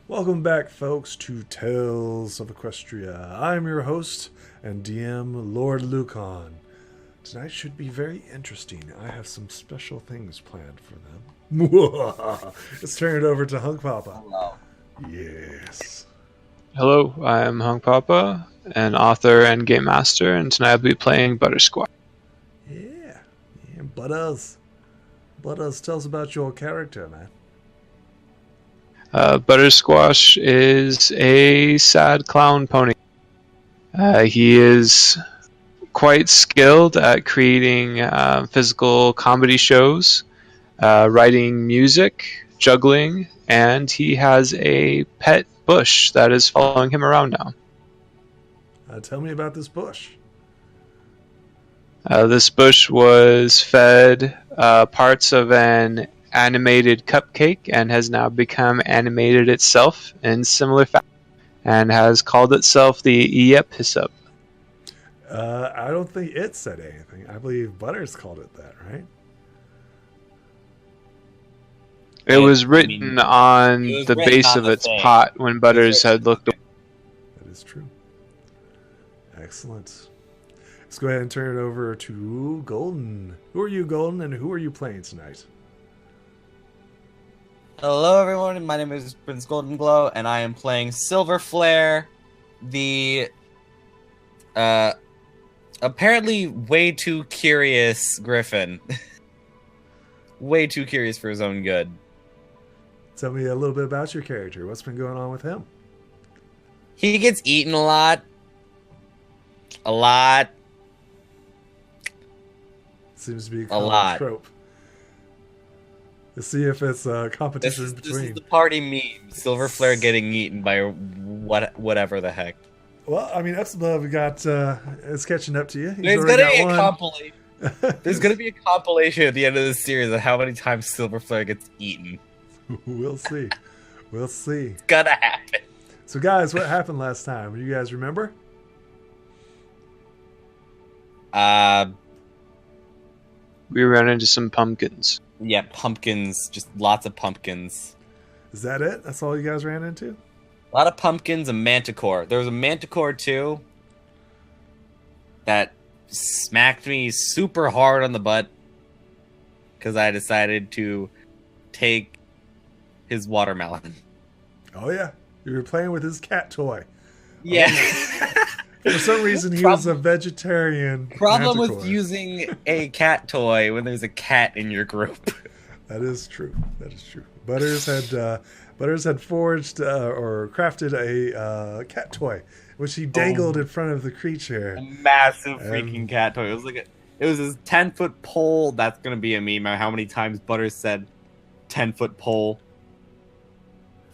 Welcome back, folks, to Tales of Equestria. I'm your host and DM, Lord Lucan. Tonight should be very interesting. I have some special things planned for them. Let's turn it over to Hunk Papa. Hello. Yes. Hello, I'm Hung Papa, an author and game master, and tonight I'll be playing Buttersquash. Yeah. Butters, tell us about your character, man. Buttersquash is a sad clown pony. He is quite skilled at creating physical comedy shows, writing music, juggling, and he has a pet bush that is following him around now. Tell me about this bush. This bush was fed parts of an animated cupcake and has now become animated itself in similar fashion and has called itself the Equestria. I don't think it said anything. I believe Butters called it that, right? It was written on the base of its pot when Butters had looked away. That is true. Excellent. Let's go ahead and turn it over to Golden. Who are you, Golden, and who are you playing tonight? Hello, everyone. My name is Prince Golden Glow, and I am playing Silver Flare, the apparently way too curious Griffin. Way too curious for his own good. Tell me a little bit about your character. What's been going on with him? He gets eaten a lot. A lot. Seems to be a lot. trope. Let's see if it's a competition This between. is the party meme. Silver Flare getting eaten by whatever the heck. Well, I mean, Epsilon got is catching up to you. There's gonna be a compilation. There's gonna be a compilation at the end of the series of how many times Silver Flare gets eaten. We'll see. We'll see. It's gonna happen. So, guys, what happened last time? Do you guys remember? We ran into some pumpkins. Yeah, pumpkins. Just lots of pumpkins. Is that it? That's all you guys ran into? A lot of pumpkins and manticore. There was a manticore too that smacked me super hard on the butt because I decided to take his watermelon. Oh yeah, you were playing with his cat toy. Yeah. For some reason, he was a vegetarian. Problem manticore. with using a cat toy when there's a cat in your group. That is true. That is true. Butters had forged or crafted a cat toy, which he dangled in front of the creature. A massive freaking cat toy. It was his 10-foot pole. That's gonna be a meme. How many times Butters said 10-foot pole?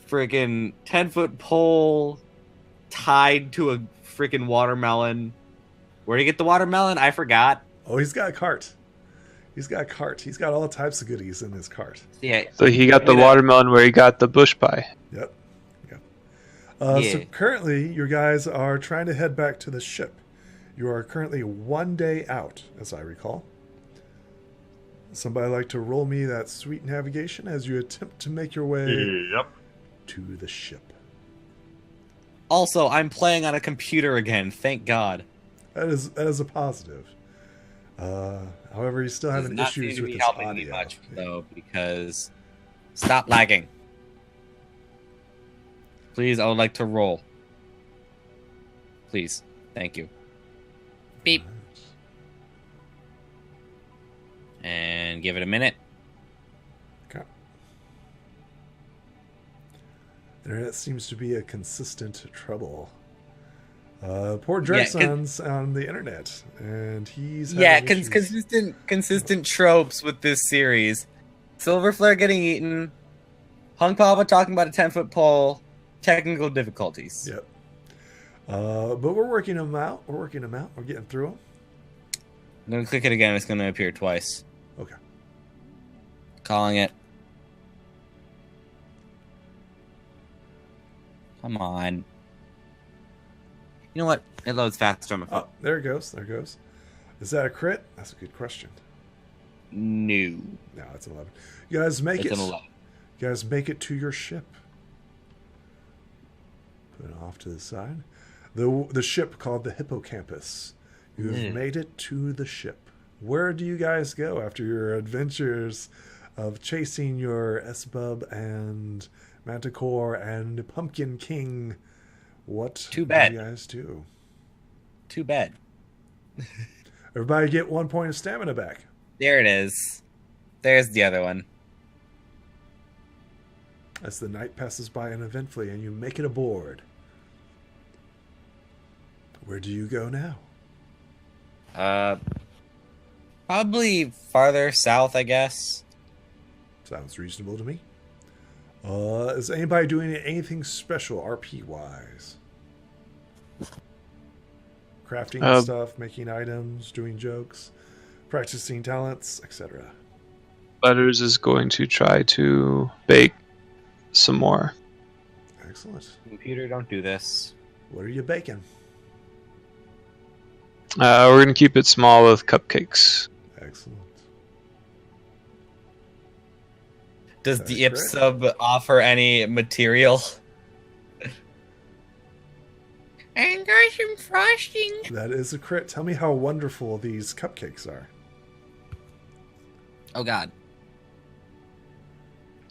Freaking 10-foot pole tied to a freaking watermelon. Where'd he get the watermelon? I forgot. Oh, he's got a cart. He's got a cart. He's got all types of goodies in his cart. Yeah. So he got the watermelon where he got the bush pie. Yep. So currently, you guys are trying to head back to the ship. You are currently 1 day out, as I recall. Somebody like to roll me that sweet navigation as you attempt to make your way to the ship. Also, I'm playing on a computer again. Thank God. That is a positive. However, he's still having issues with his audio. Me much, though, because stop lagging. Please, I would like to roll. Please, thank you. Beep. And give it a minute. Okay. Internet seems to be a consistent trouble. Poor Dregson's on the internet, and he's consistent tropes with this series. Silver Flare getting eaten, Hung Papa talking about a 10-foot pole, technical difficulties. Yep. But we're working them out. We're getting through them. I'm gonna click it again. It's gonna appear twice. Okay. Calling it. Come on. You know what? It loads faster on my phone. Oh, there it goes. Is that a crit? That's a good question. No. No, it's 11. You guys make It's it. an 11. You guys make it to your ship. And off to the side. The ship called the Hippocampus. You've made it to the ship. Where do you guys go after your adventures of chasing your Esbub and Manticore and Pumpkin King? What Too bad. do you guys do? Too bad. Everybody get 1 point of stamina back. There it is. There's the other one. As the night passes by uneventfully and you make it aboard. Where do you go now? Probably farther south, I guess. Sounds reasonable to me. Is anybody doing anything special RP-wise? Crafting stuff, making items, doing jokes, practicing talents, etc. Butters is going to try to bake some more. Excellent. Computer, don't do this. What are you baking? We're going to keep it small with cupcakes. Excellent. Does the Ipsub offer any material? And got some frosting. That is a crit. Tell me how wonderful these cupcakes are. Oh god.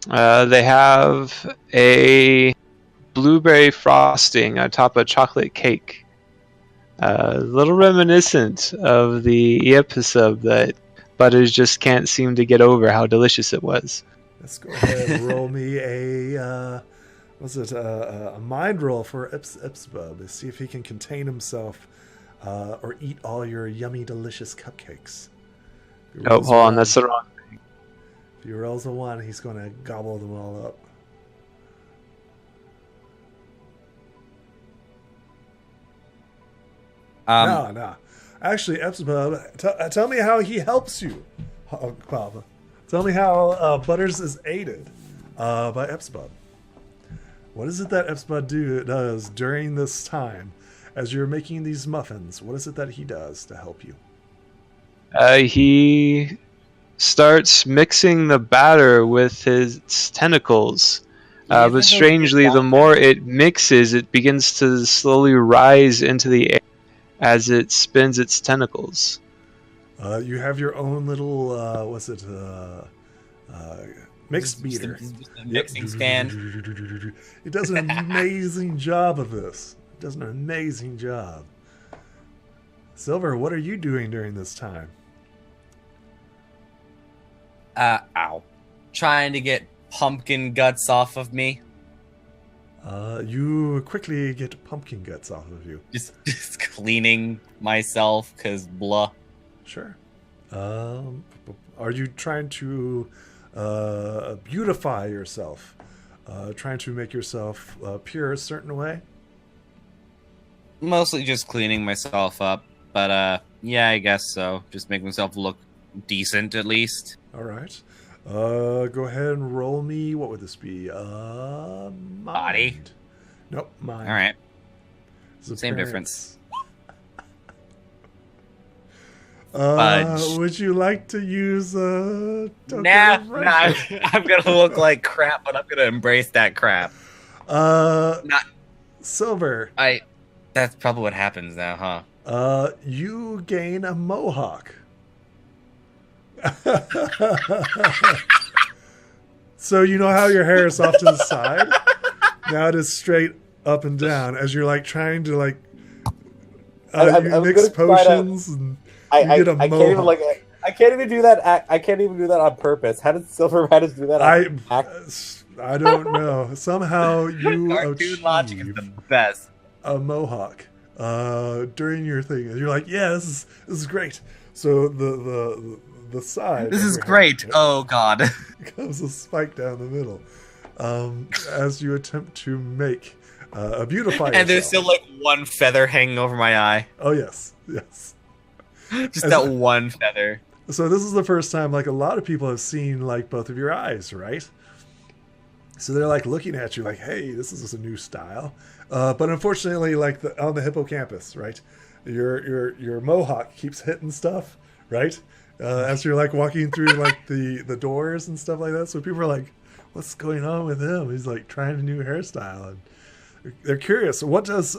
They have a blueberry frosting on top of chocolate cake. A little reminiscent of the Ipsub that Butters just can't seem to get over how delicious it was. Let's go ahead and roll me a mind roll for Ipsbub to see if he can contain himself or eat all your yummy, delicious cupcakes. Oh, hold on, that's the wrong thing. If he rolls a 1, he's going to gobble them all up. No. Actually, Ipsbub, tell me how he helps you, Papa. Tell me how Butters is aided by Ipsbub. What is it that Ipsbub does during this time as you're making these muffins? What is it that he does to help you? He starts mixing the batter with his tentacles. But strangely, the more it mixes, it begins to slowly rise into the air as it spins its tentacles. You have your own little, mixed beater. Mixing stand. It does an amazing job of this. It does an amazing job. Silver, what are you doing during this time? Ow. Trying to get pumpkin guts off of me. You quickly get pumpkin guts off of you. Just cleaning myself, cause blah. Sure. Are you trying to beautify yourself? Trying to make yourself pure a certain way? Mostly just cleaning myself up, but yeah, I guess so. Just make myself look decent at least. All right. Go ahead and roll me. What would this be? Mind. Body. Nope, mind. All right. Same difference. Would you like to use a token of friendship? I'm gonna look like crap, but I'm gonna embrace that crap. Not Silver. That's probably what happens now, huh? You gain a mohawk. So you know how your hair is off to the side? Now it is straight up and down as you're like trying to like you mix potions and you get a mohawk. I can't even do that. I can't even do that on purpose. How did Silver manage to do that? I don't know. Somehow you cartoon logic is the best. A mohawk during your thing, and you're like, yeah, this is great. So the side. This is great. Oh god. Comes a spike down the middle as you attempt to make a beautify yourself. And there's still like one feather hanging over my eye. Oh yes. Just that one feather. So this is the first time like a lot of people have seen like both of your eyes, right? So they're like looking at you like, hey, this is a new style. But unfortunately, like on the hippocampus, right? Your mohawk keeps hitting stuff, right? As you're like walking through like the doors and stuff like that. So people are like, what's going on with him? He's like trying a new hairstyle. They're curious. What does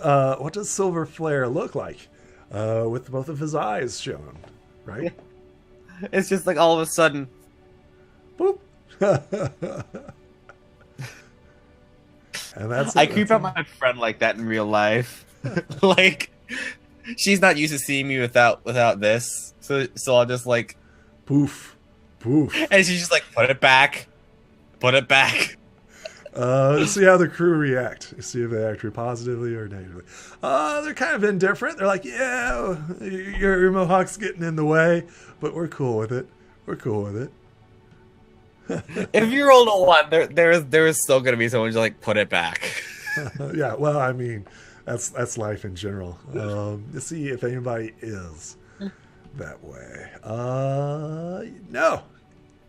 Silver Flare look like with both of his eyes shown? Right. It's just like all of a sudden, Boop. And that's it. I creep out my friend like that in real life. Like, she's not used to seeing me without this, so I'll just like poof, poof, and she's just like, put it back. See how the crew react. See if they act positively or negatively. They're kind of indifferent. They're like, yeah, your mohawk's getting in the way, but we're cool with it. We're cool with it. If you rolled a 1, there is still gonna be someone who's like, put it back. Yeah, well, I mean, that's life in general. To see if anybody is that way. No.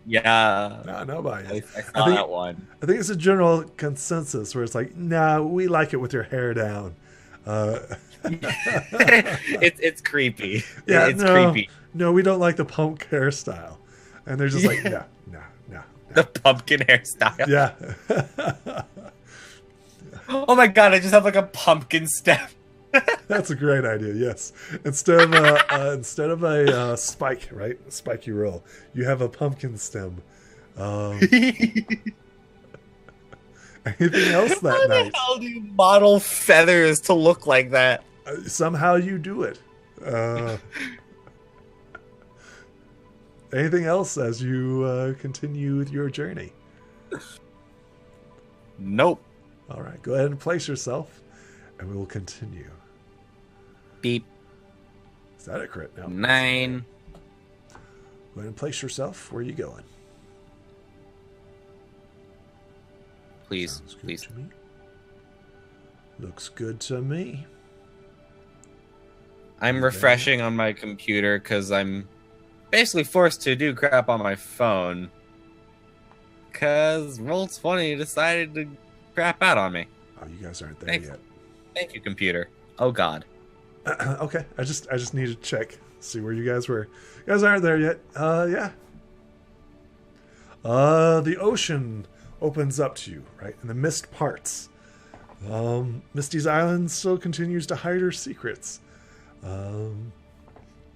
Yeah. No, nobody. I saw that one. I think it's a general consensus where it's like, nah, we like it with your hair down. It's creepy. Yeah, it's creepy. No, we don't like the punk hairstyle. And they're just like, no. The pumpkin hairstyle. Yeah. Oh my god, I just have like a pumpkin stem. That's a great idea. Yes, instead of a spike, right? A spiky roll, you have a pumpkin stem. Anything else that How night? the hell do you model feathers to look like that? Somehow you do it. Anything else as you continue with your journey? Nope. All right, go ahead and place yourself, and we will continue. Beep. Is that a crit? No. 9. Go ahead and place yourself. Where are you going? Please, Sounds good please. to me. Looks good to me. I'm refreshing on my computer because I'm basically forced to do crap on my phone. Because Roll20 decided to crap out on me. Oh, you guys aren't there yet. Thank you, computer. Oh, God. Okay, I just need to check, see where you guys were. You guys aren't there yet. Yeah. The ocean opens up to you, right? And the mist parts. Misty's island still continues to hide her secrets. You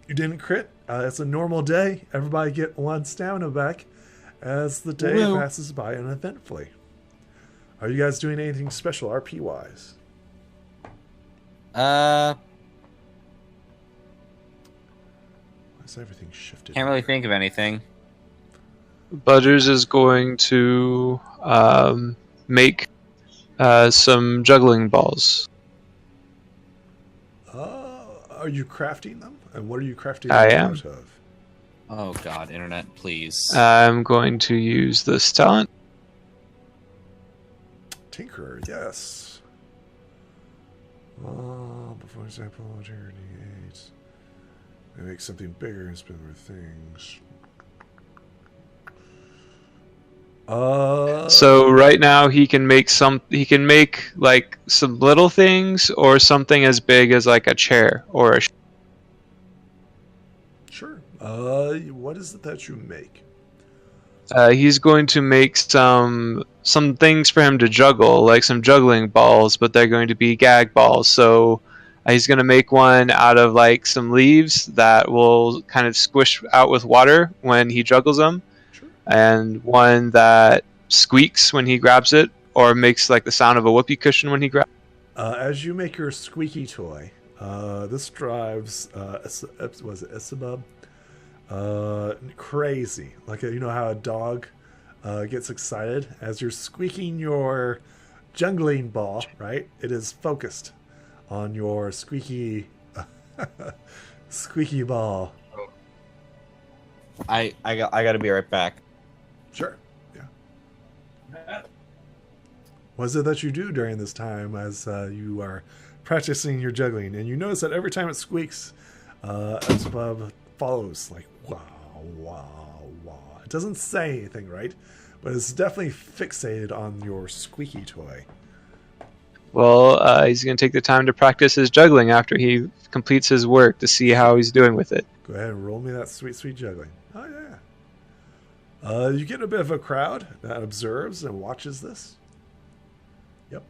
didn't crit. It's a normal day. Everybody get 1 stamina back as the day passes by uneventfully. Are you guys doing anything special RP wise? Why is everything shifted? Can't really think of anything. Butters is going to make some juggling balls. Are you crafting them? And what are you crafting I them am. out of? Oh, God, internet, please. I'm going to use this talent. Tinkerer, yes. Before example, journey 8. They make something bigger and spin more things. So right now he can make like some little things or something as big as like a chair or a Sure. What is it that you make? he's going to make some things for him to juggle, like some juggling balls, but they're going to be gag balls. So he's going to make one out of like some leaves that will kind of squish out with water when he juggles them. And one that squeaks when he grabs it, or makes like the sound of a whoopee cushion when he grabs it. As you make your squeaky toy, this drives, was it Isabub? Crazy. Like, you know how a dog gets excited? As you're squeaking your jungling ball, right? It is focused on your squeaky, squeaky ball. I got to be right back. Sure. Yeah. What is it that you do during this time as you are practicing your juggling? And you notice that every time it squeaks, Isabub follows, like, wow, wow, wow. It doesn't say anything, right? But it's definitely fixated on your squeaky toy. Well, he's going to take the time to practice his juggling after he completes his work to see how he's doing with it. Go ahead and roll me that sweet, sweet juggling. Oh, yeah. You get a bit of a crowd that observes and watches this. Yep.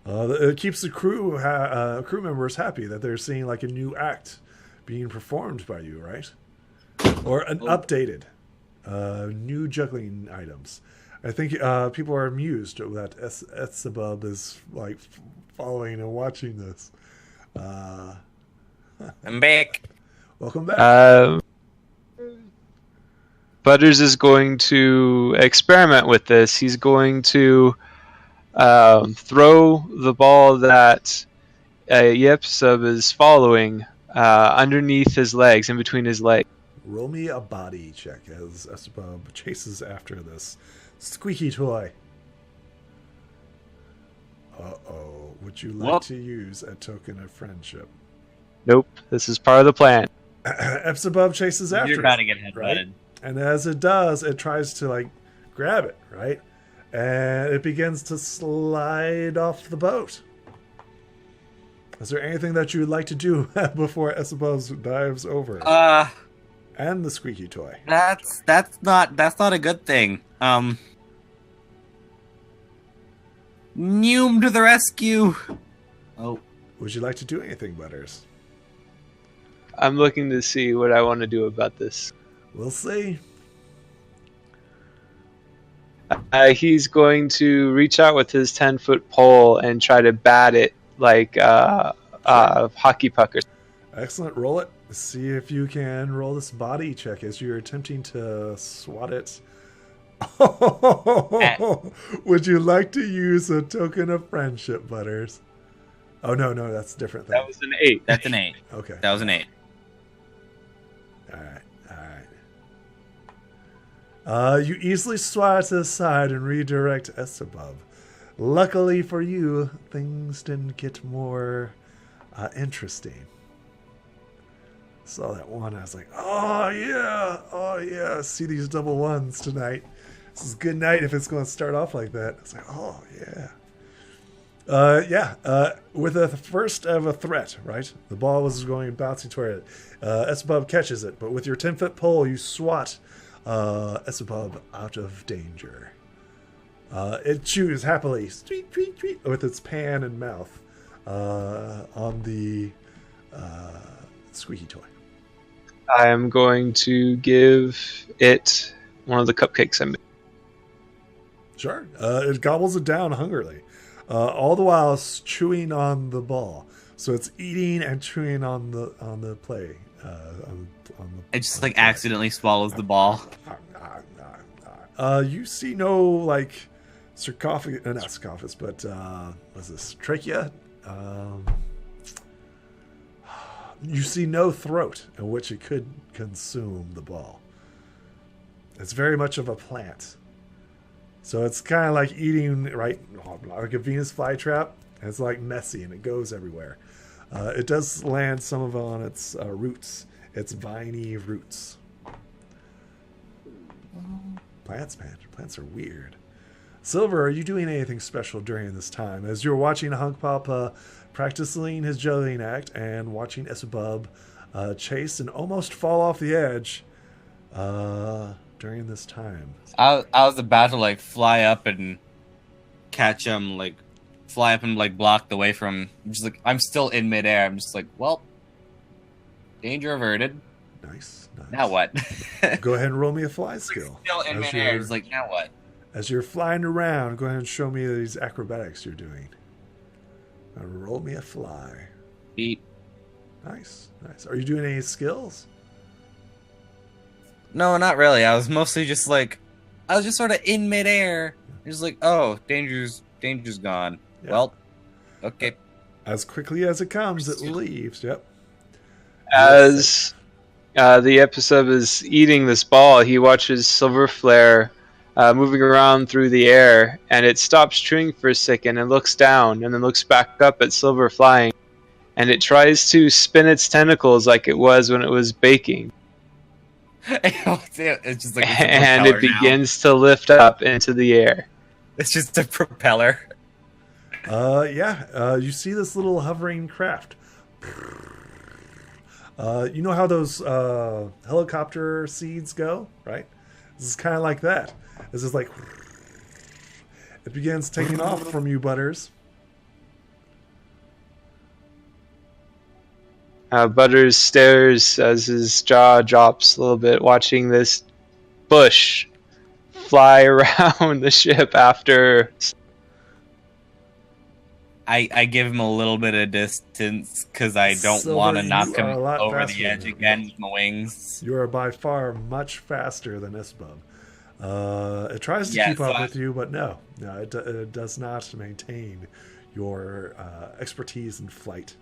It keeps the crew members happy that they're seeing like a new act being performed by you, right? Or an updated, new juggling items. I think people are amused that Etsabub is like following and watching this. I'm back. Welcome back. Butters is going to experiment with this. He's going to throw the ball that Yepsub is following underneath his legs, in between his legs. Roll me a body check as Etsabub chases after this squeaky toy. Uh-oh. Would you like to use a token of friendship? Nope. This is part of the plan. Etsabub chases after You're about to it, get headbutted. right? And as it does, it tries to like grab it, right? And it begins to slide off the boat. Is there anything that you would like to do before Etsabub dives over? And the squeaky toy. That's not a good thing. Noom to the rescue. Oh. Would you like to do anything, Butters? I'm looking to see what I want to do about this. We'll see. He's going to reach out with his 10-foot pole and try to bat it like hockey puck. Excellent. Roll it. See if you can roll this body check as you're attempting to swat it. Would you like to use a token of friendship, Butters? Oh, no, that's a different thing. That was an 8. That's an 8. Okay. That was an 8. All right. You easily swat to the side and redirect Etsabub. Luckily for you, things didn't get more interesting. Saw that one, I was like, oh yeah, see these double ones tonight. This is a good night if it's going to start off like that. It's like, oh yeah. With the first of a threat, right? The ball was going bouncing toward it. Etsabub catches it, but with your 10-foot pole, you swat Etsabub out of danger. It chews happily, tweet, tweet, tweet, with its pan and mouth on the squeaky toy. I am going to give it one of the cupcakes I made. Sure. It gobbles it down hungrily. All the while it's chewing on the ball. So it's eating and chewing on the play. It just like accidentally swallows the ball. You see no like sarcophagus, not sarcophagus, but what's this, trachea? You see no throat in which it could consume the ball. It's very much of a plant. So it's kind of like eating, right, like a Venus flytrap. And it's like messy and it goes everywhere. It does land some of it on its roots, its viney roots. Plants, man. Plants are weird. Silver, are you doing anything special during this time? As you're watching Hunk Papa practicing his juggling act and watching Etsabub chase and almost fall off the edge during this time. I was about to like fly up and catch him, like fly up and like block the way from. I'm just like, I'm still in midair. I'm just like, well, danger averted. Nice. Now what? Go ahead and roll me a fly skill. Still in midair. It's like, now what? As you're flying around, go ahead and show me these acrobatics you're doing. Roll me a fly. Beat. Nice. Are you doing any skills? No, not really. I was mostly just like, I was just sort of in midair. Just like, oh, danger's gone. Yeah. Well, okay. As quickly as it comes, it leaves. Yep. As the episode is eating this ball, he watches Silver Flare moving around through the air, and it stops chewing for a second and looks down, and then looks back up at Silver flying, and it tries to spin its tentacles like it was when it was baking. It's just like and it begins to lift up into the air. It's just a propeller. You see this little hovering craft. You know how those helicopter seeds go, right? This is kind of like that. This is like it begins taking off from you, Butters. Butters stares as his jaw drops a little bit, watching this bush fly around the ship after. I give him a little bit of distance because I don't Silver, want to you knock are a him lot over faster the than edge him. again with my wings. You are by far much faster than Isbub. It tries to keep up with you, but no, it does not maintain your expertise in flight.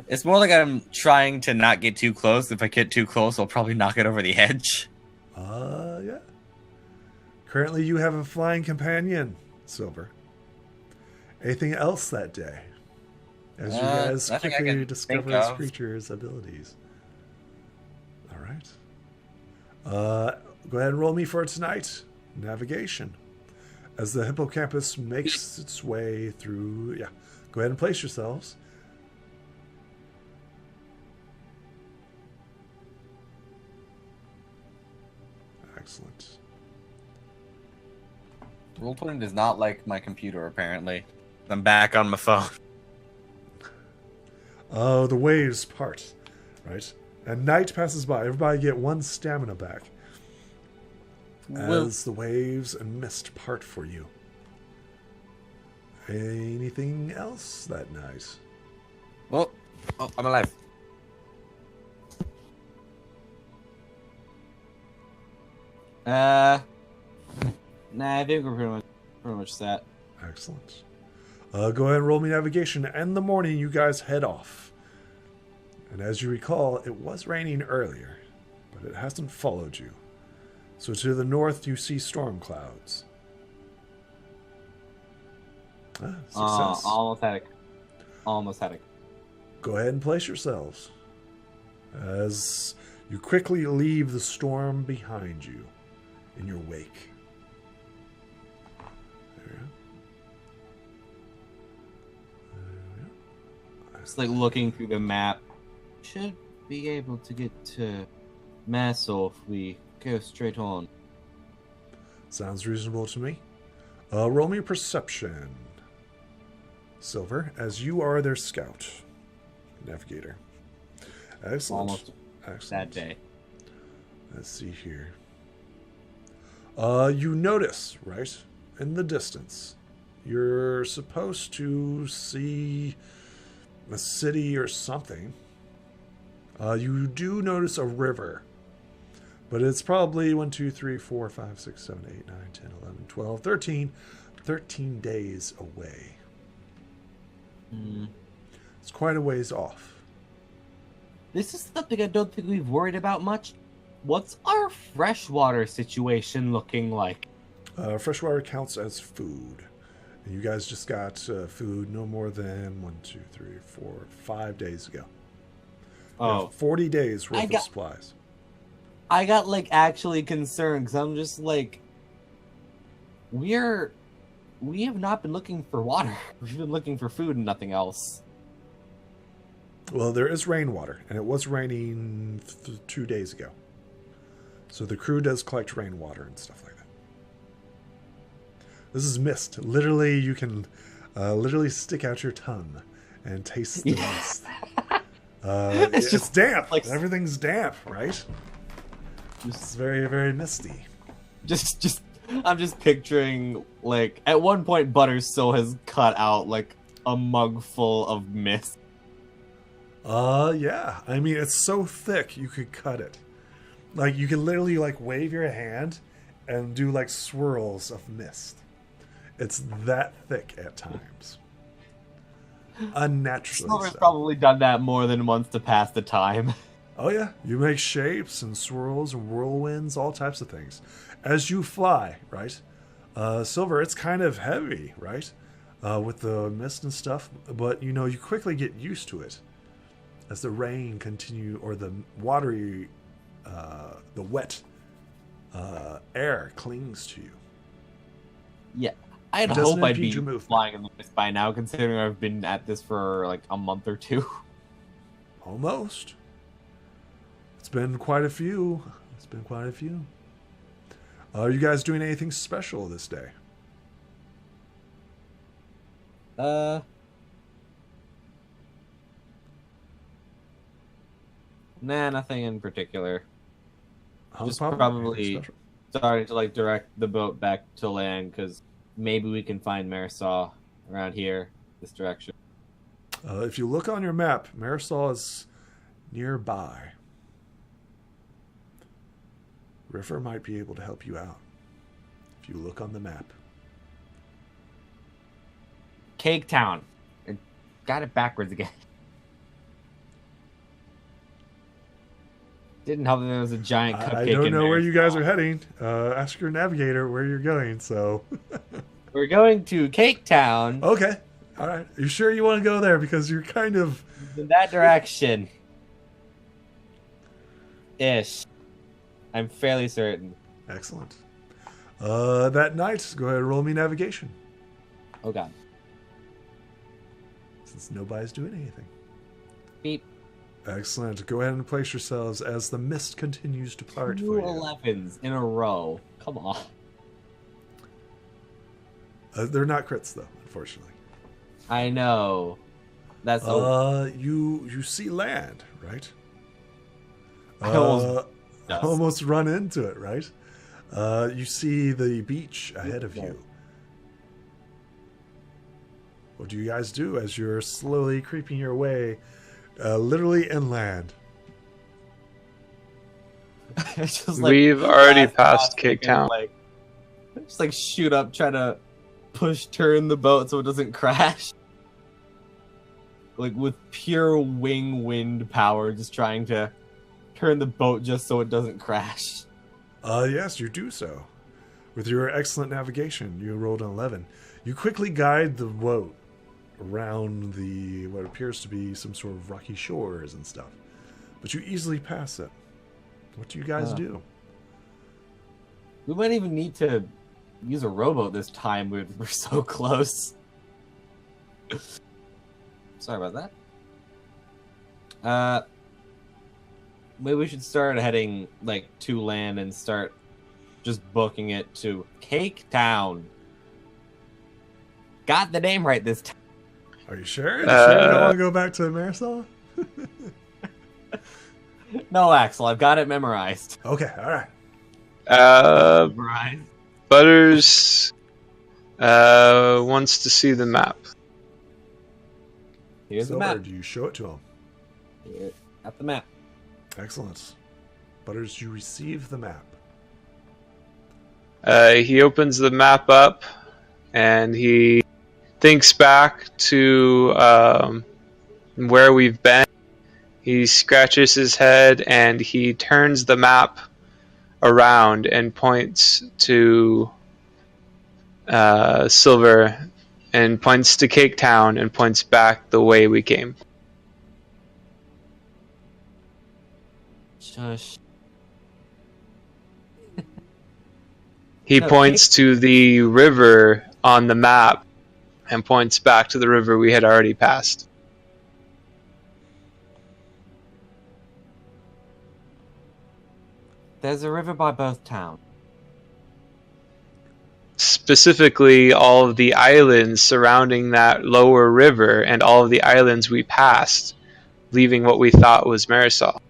It's more like I'm trying to not get too close. If I get too close, I'll probably knock it over the edge. Yeah. Currently, you have a flying companion, Silver. Anything else that day? As you guys nothing I quickly can discover think this of. creature's abilities. All right. Go ahead and roll me for tonight. Navigation. As the hippocampus makes its way through... Yeah. Go ahead and place yourselves. Excellent. Roll20 does not like my computer, apparently. I'm back on my phone. The waves part, right? And night passes by. Everybody get 1 stamina back. As the waves and mist part for you. Anything else that night? Oh, I'm alive. Nah, I think we're pretty much set. Excellent. Go ahead and roll me navigation. And in the morning, you guys head off. And as you recall, it was raining earlier, but it hasn't followed you. So to the north, you see storm clouds. Success. Almost had it. Go ahead and place yourselves. As you quickly leave the storm behind you in your wake. There you go. It's like looking through the map. Should be able to get to Massel if we go straight on. Sounds reasonable to me. Roll me perception, Silver, as you are their scout, navigator. Excellent. Almost Excellent. that day. Let's see here. You notice, right, in the distance, you're supposed to see a city or something. You do notice a river, but it's probably 1, 2, 3, 4, 5, 6, 7, 8, 9, 10, 11, 12, 13 days away. It's quite a ways off. This is something I don't think we've worried about much. What's our freshwater situation looking like? Freshwater counts as food. And you guys just got food no more than 1, 2, 3, 4, 5 days ago. You have 40 days worth of supplies. I got like actually concerned because I'm just like, we have not been looking for water. We've been looking for food and nothing else. Well, there is rainwater, and it was raining 2 days ago. So the crew does collect rainwater and stuff like that. This is mist. Literally, you can literally stick out your tongue and taste the mist. It's damp. like- Everything's damp, right? It's very, very misty. I'm just picturing like at one point Butters still has cut out like a mug full of mist. Yeah. I mean, it's so thick you could cut it. Like, you can literally like wave your hand and do like swirls of mist. It's that thick at times. Unnaturally Silver's so. probably done that more than once to pass the time. Oh yeah, you make shapes and swirls and whirlwinds, all types of things. As you fly, right? Silver, it's kind of heavy, right? With the mist and stuff, but you know, you quickly get used to it. As the rain continue, or the watery, the wet air clings to you. Yeah, I'd Doesn't hope I'd impede be your movement. flying in the mist by now, considering I've been at this for like a month or two. Almost. It's been quite a few. Are you guys doing anything special this day? Nah, nothing in particular. Just Anything probably special? starting to like direct the boat back to land because maybe we can find Marisol around here, this direction. If you look on your map, Marisol is nearby. River might be able to help you out if you look on the map. Cake Town. I got it backwards again. Didn't help that there was a giant cupcake. I don't in know where you guys Marisol. are heading. Ask your navigator where you're going. So, We're going to Cake Town. okay, all right. You sure you want to go there because you're kind of In that direction. Ish. I'm fairly certain. excellent. That night, go ahead and roll me navigation Oh god. since nobody's doing anything. Beep. Excellent. Go ahead and place yourselves as the mist continues to part Two for you. 11s in a row. Come on. They're not crits though, unfortunately. I know. That's You see land, right? I almost almost run into it, right? You see the beach ahead of you. What do you guys do as you're slowly creeping your way, literally inland? just We've already fast, passed fast, Cake and, Town. Like, just like shoot up, try to turn the boat so it doesn't crash. Like with pure wind power, just trying to turn the boat just so it doesn't crash. Yes, you do so. With your excellent navigation, you rolled an 11. You quickly guide the boat around the what appears to be some sort of rocky shores and stuff, but you easily pass it. What do you guys do? We might even need to use a rowboat this time. We're so close. Sorry about that. Maybe we should start heading like to land and start just booking it to Cake Town. Got the name right this time. Are you sure? You sure you don't want to go back to Marisol? No, Axel, I've got it memorized. Okay, all right. Memorized. Butters wants to see the map. Here's the Silver, map. do you show it to him? Here, at the map. Excellent. Butters, you receive the map. He opens the map up and he thinks back to where we've been. He scratches his head and he turns the map around and points to Silver and points to Cake Town and points back the way we came. Shush. He No, points to the river on the map and points back to the river we had already passed. There's a river by both towns. Specifically, all of the islands surrounding that lower river and all of the islands we passed, leaving what we thought was Marisol.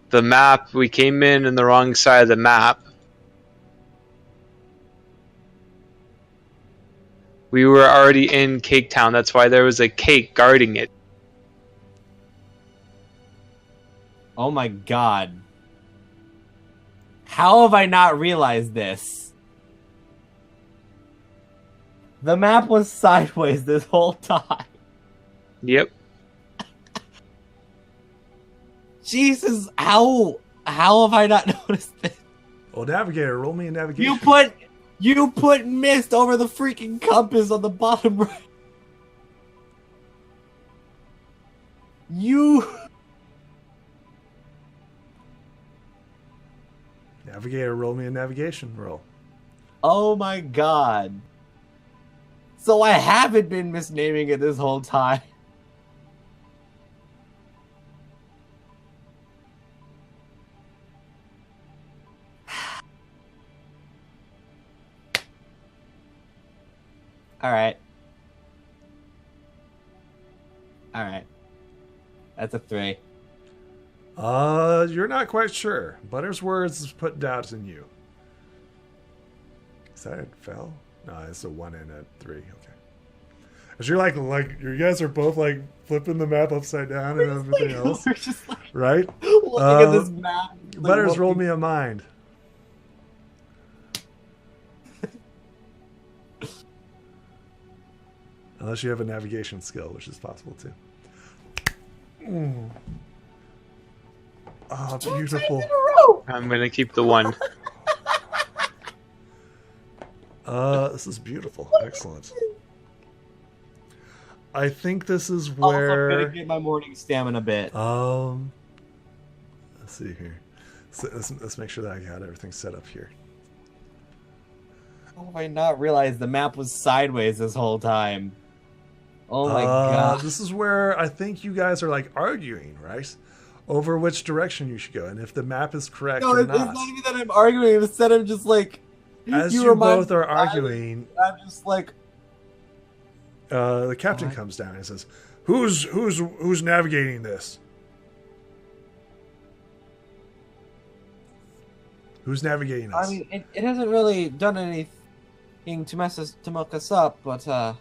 The map, we came in on the wrong side of the map. We were already in Cake Town, that's why there was a cake guarding it. Oh my god. How have I not realized this? The map was sideways this whole time. Yep. Jesus, how have I not noticed this? Well, navigator, roll me a navigation. You put mist over the freaking compass on the bottom right. Navigator, roll me a navigation roll. Oh my god. So I haven't been misnaming it this whole time. Alright. Alright. That's a 3. You're not quite sure. Butter's words put doubt in you. Is that it fell? No, it's a 1 and a 3. Okay. As you're like you guys are both like flipping the map upside down and everything else, We're just like right? looking at this map. Like, Butters, roll looking- me a mind. Unless you have a navigation skill, which is possible too. Oh, beautiful. I'm gonna keep the 1. This is beautiful. Excellent. I think this is Also, I'm where. gonna get my morning stamina bit. Let's see here. So let's make sure that I got everything set up here. How have I not realized the map was sideways this whole time? Oh my god. This is where I think you guys are like arguing, right? Over which direction you should go, and if the map is correct No, or it's not. not even that I'm arguing. Instead, I'm just like, As you remind both me are of that, arguing, I'm just like, the captain comes down and says, "Who's navigating this? Who's navigating us?" I mean, it hasn't really done anything to muck us up, but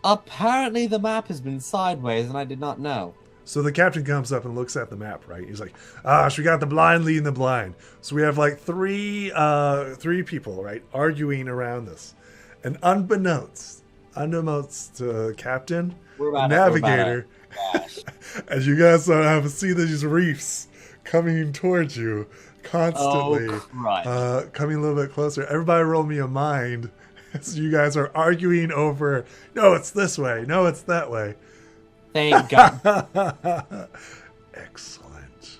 apparently the map has been sideways, and I did not know. So the captain comes up and looks at the map, right? He's like, so we got the blind leading the blind. So we have like three people, right, arguing around this. And unbeknownst to captain, the navigator, as you guys have see these reefs coming towards you constantly, coming a little bit closer. Everybody roll me a mind as you guys are arguing over, no, it's this way, no, it's that way. Thank God. Excellent.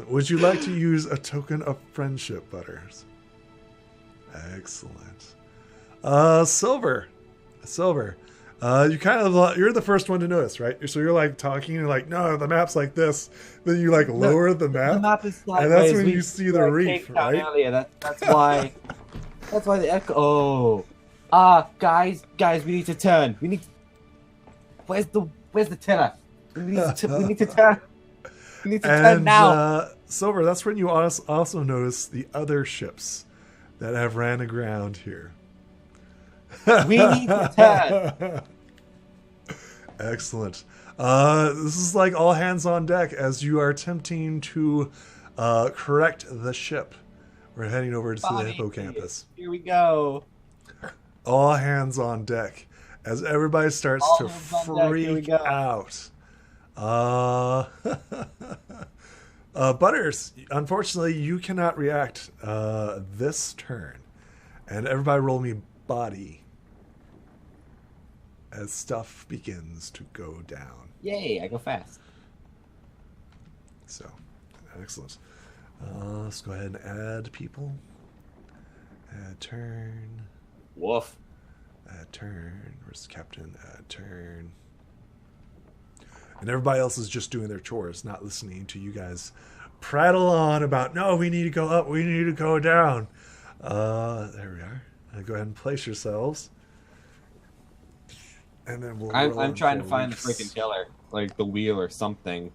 Would you like to use a token of friendship, Butters? Excellent. Silver. You kind of you're the first one to notice, right? So you're like talking, you're like, no, the map's like this. Then you like lower the map, The map is sideways. and that's when you see the reef, right? Earlier. That's why. That's why the echo. Guys, we need to turn. We need. Where's the tiller? We need to turn. We need to turn now. Silver, that's when you also notice the other ships that have ran aground here. We need to turn. Excellent. This is like all hands on deck as you are attempting to correct the ship. We're heading over to the hippocampus. Here we go. All hands on deck as everybody starts to freak out. Butters, unfortunately, you cannot react this turn. And everybody roll me body as stuff begins to go down. Yay, I go fast. So, excellent. Let's go ahead and add people. Add turn. Woof. Add turn. Where's the captain? Add turn. And everybody else is just doing their chores, not listening to you guys prattle on about, no, we need to go up, we need to go down. There we are. Go ahead and place yourselves. And then we'll. I'm trying to find the freaking tiller, like the wheel or something.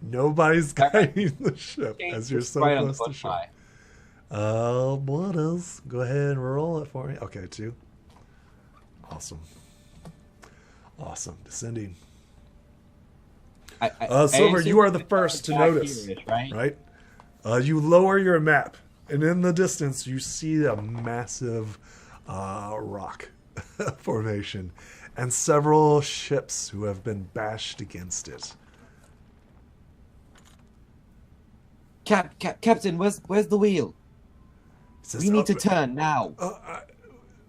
Nobody's guiding the ship as you're so right close to shore. Butters, go ahead and roll it for me. Okay, 2. Awesome. Descending. Silver, you are the first to notice, right? You lower your map, and in the distance, you see a massive rock formation and several ships who have been bashed against it. Captain, where's the wheel? Says, we need to turn now.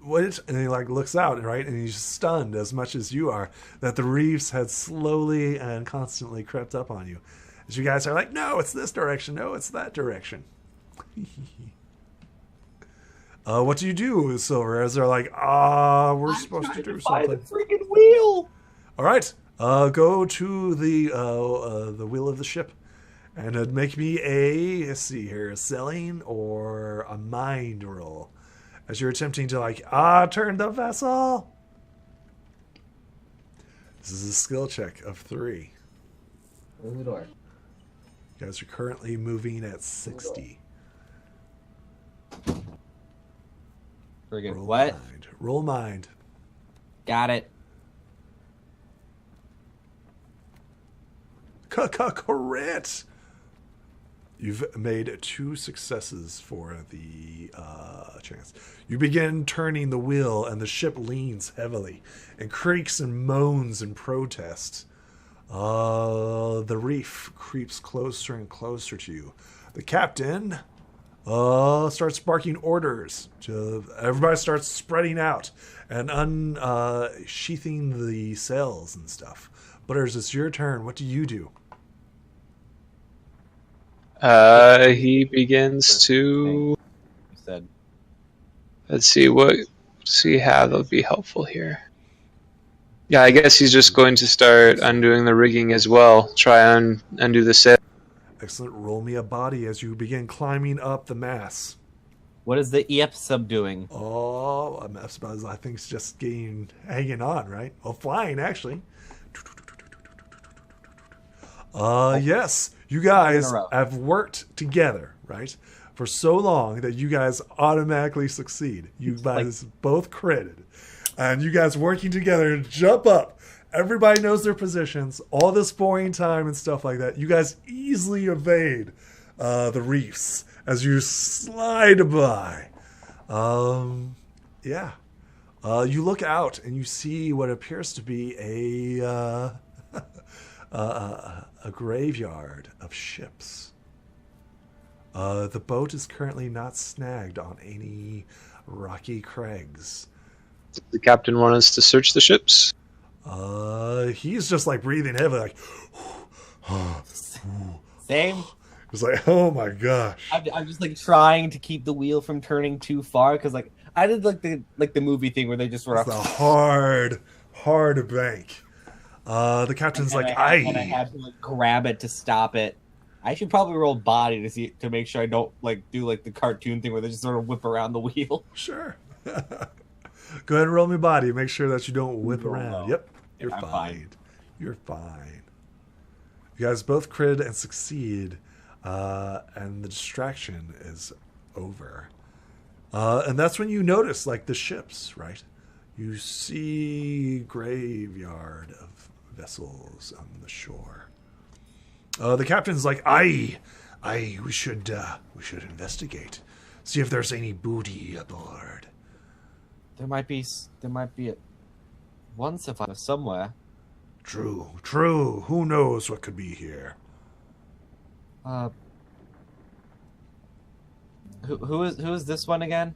What? And he like looks out, right, and he's stunned as much as you are that the reefs had slowly and constantly crept up on you. As you guys are like, no, it's this direction, no, it's that direction. What do you do, Silver? As they're like, we're supposed to do something. The freaking wheel. All right, go to the wheel of the ship, and make me let's see here, a selling or a mind roll. As you're attempting to turn the vessel. This is a skill check of 3. Open the door. You guys are currently moving at 60. Friggin' Roll what? mind. Roll mind. Got it. Crit! You've made 2 successes for the chance. You begin turning the wheel, and the ship leans heavily and creaks and moans in protest. The reef creeps closer and closer to you. The captain starts barking orders. Everybody starts spreading out and unsheathing the sails and stuff. Butters, it's your turn. What do you do? He begins to. You said. Let's see what. See how that'll be helpful here. Yeah, I guess he's just going to start undoing the rigging as well. Try and undo the sail. Excellent. Roll me a body as you begin climbing up the mast. What is the EF sub doing? Oh, a mess buzz. I think it's just hanging on, right? Well, flying actually. Yes, you guys have worked together, right, for so long that you guys automatically succeed. You guys both critted, and you guys working together to jump up. Everybody knows their positions. All this boring time and stuff like that. You guys easily evade the reefs as you slide by. Yeah. You look out and you see what appears to be a graveyard of ships. The boat is currently not snagged on any rocky crags. Does the captain want us to search the ships? He's just like breathing heavily, like. Same. It's like, oh my gosh. I'm just like trying to keep the wheel from turning too far because like I did like the movie thing where they just sort of it's a hard bank. The captain's and I have to like grab it to stop it. I should probably roll body to make sure I don't like do like the cartoon thing where they just sort of whip around the wheel. Sure. Go ahead and roll me body. Make sure that you don't whip around. No. Yep. You're I'm fine. fine. You're fine. You guys both crit and succeed, and the distraction is over. And that's when you notice, like, the ships, right? You see graveyard of vessels on the shore. The captain's like, aye, we should investigate, see if there's any booty aboard. There might be one survivor somewhere. True. Who knows what could be here? Who is this one again?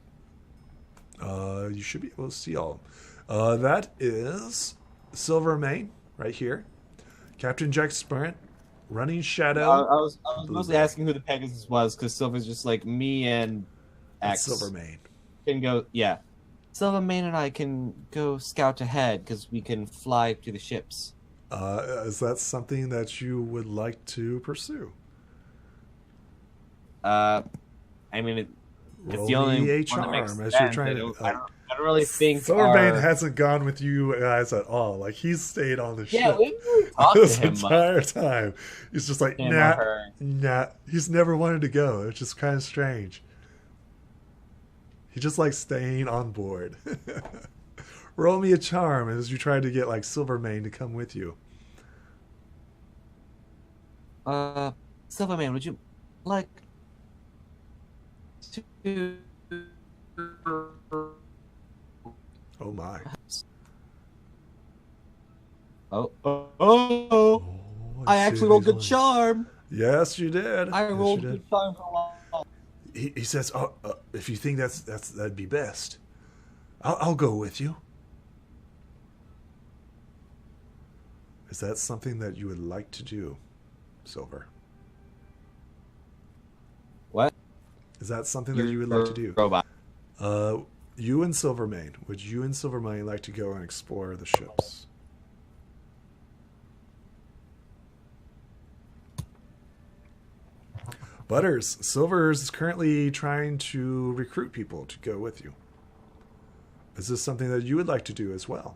You should be able to see all. That is Silvermane right here. Captain Jack Sprint, Running Shadow. I was mostly asking who the Pegasus was because Silver's just like me and X. Silvermane can go. Yeah, Silvermane and I can go scout ahead because we can fly to the ships. Is that something that you would like to pursue? I mean, it's the only a one charm that makes as sense. you're trying to. I don't really think Silvermane hasn't gone with you guys at all. Like, he's stayed on the ship. Yeah, we haven't really talked this to him entire time. He's just like, Him or nah. her. He's never wanted to go. It's just kind of strange. He just likes staying on board. Roll me a charm as you try to get like Silvermane to come with you. Silvermane, would you like to? Oh my! Oh! I actually rolled good charm. Yes, you did. I rolled good charm for a while. He says, "Oh, if you think that'd be best, I'll go with you." Is that something that you would like to do, Silver? What? Is that something that you would like to do? Robot. You and Silvermane. Would you and Silvermane like to go and explore the ships? Butters, Silvers is currently trying to recruit people to go with you. Is this something that you would like to do as well?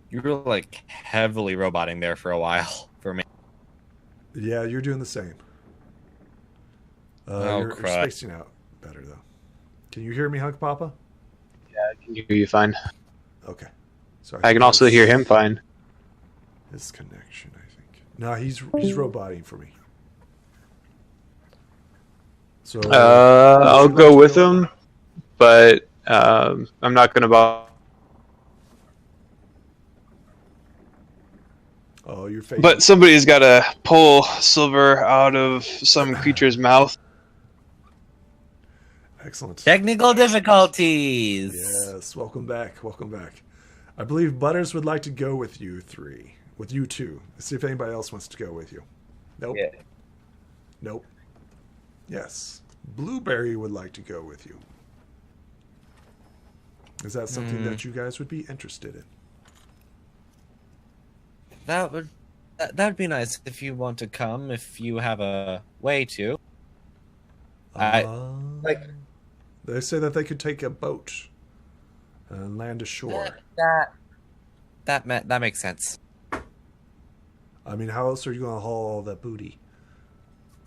You were like heavily roboting there for a while for me. Yeah, you're doing the same. Oh, You're crap. spacing out better though. Can you hear me, Hunk Papa? I can hear you fine. Okay. So I can also hear him fine. His connection, I think. No, he's roboting for me. So I'll go with him, but I'm not going to bother. Oh, you're facing. But somebody's got to pull Silver out of some creature's mouth. Excellent. Technical difficulties. Yes, welcome back. Welcome back. I believe Butters would like to go with you three. With you two. Let's see if anybody else wants to go with you. Nope. Yeah. Nope. Yes. Blueberry would like to go with you. Is that something that you guys would be interested in? That would be nice if you want to come, if you have a way to. Like, They say that they could take a boat and land ashore. That makes sense. I mean, how else are you going to haul all that booty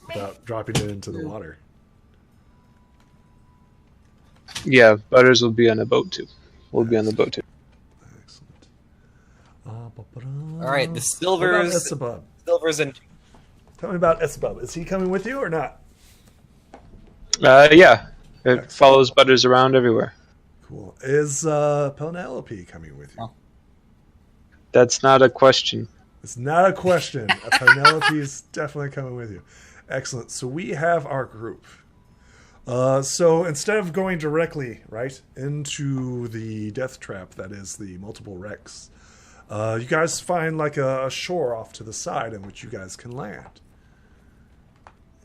without dropping it into the water? Yeah, Butters will be on a boat too. We'll be on the boat too. Excellent. All right, the What about silvers. Esabub? Silvers and Tell me about Esabub. Is he coming with you or not? Yeah, it follows Butters around everywhere. Cool. Is Penelope coming with you? Oh. That's not a question. It's not a question. Penelope is definitely coming with you. Excellent. So we have our group. So instead of going directly right into the death trap that is the multiple wrecks, you guys find like a shore off to the side in which you guys can land.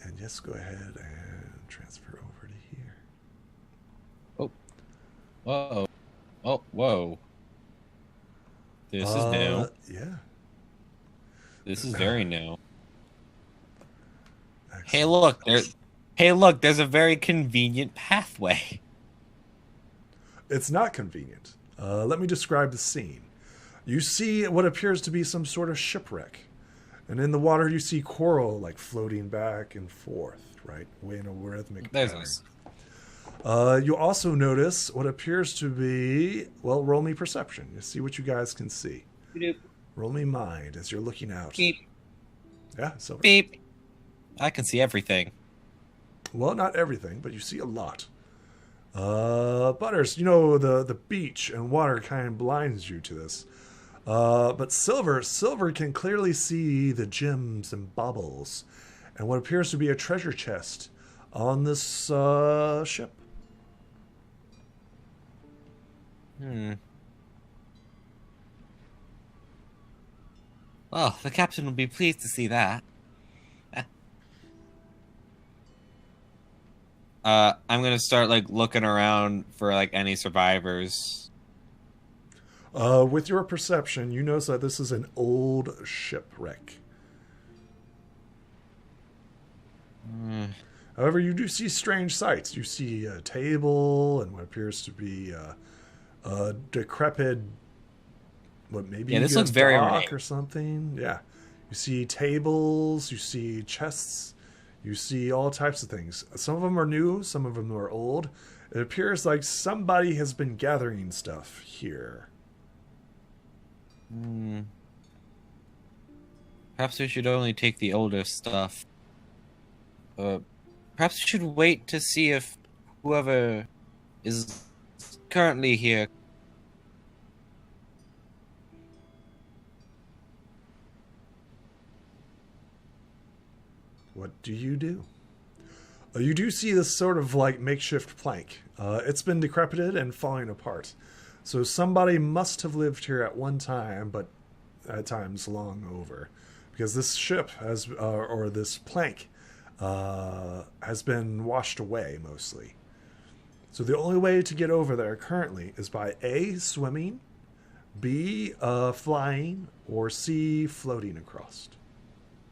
And just go ahead and transfer over to here. whoa, oh whoa. This is new. Yeah. This is very new. Excellent. Hey, look, there's a very convenient pathway. It's not convenient. Let me describe the scene. You see what appears to be some sort of shipwreck. And in the water, you see coral like floating back and forth, right? In a rhythmic There's pattern. this. You also notice what appears to be, well, roll me perception. You see what you guys can see. Beep. Roll me mind as you're looking out. Beep. Yeah, so Beep. I can see everything. well, not everything, but you see a lot. Butters, you know the beach and water kind of blinds you to this. But Silver can clearly see the gems and baubles and what appears to be a treasure chest on this ship. Well, the captain will be pleased to see that. I'm gonna start like looking around for like any survivors. With your perception, you notice that this is an old shipwreck. However, you do see strange sights. You see a table and what appears to be a decrepit, what maybe Yeah, this a looks very dock ornate. or something. Yeah, you see tables, you see chests, you see all types of things. Some of them are new, some of them are old. It appears like somebody has been gathering stuff here. Perhaps we should only take the older stuff. Perhaps we should wait to see if whoever is currently here. What do? You do see this sort of like makeshift plank. It's been decrepited and falling apart. So somebody must have lived here at one time, but at times long over. Because this ship has, or this plank, has been washed away mostly. So the only way to get over there currently is by A, swimming, B, flying, or C, floating across.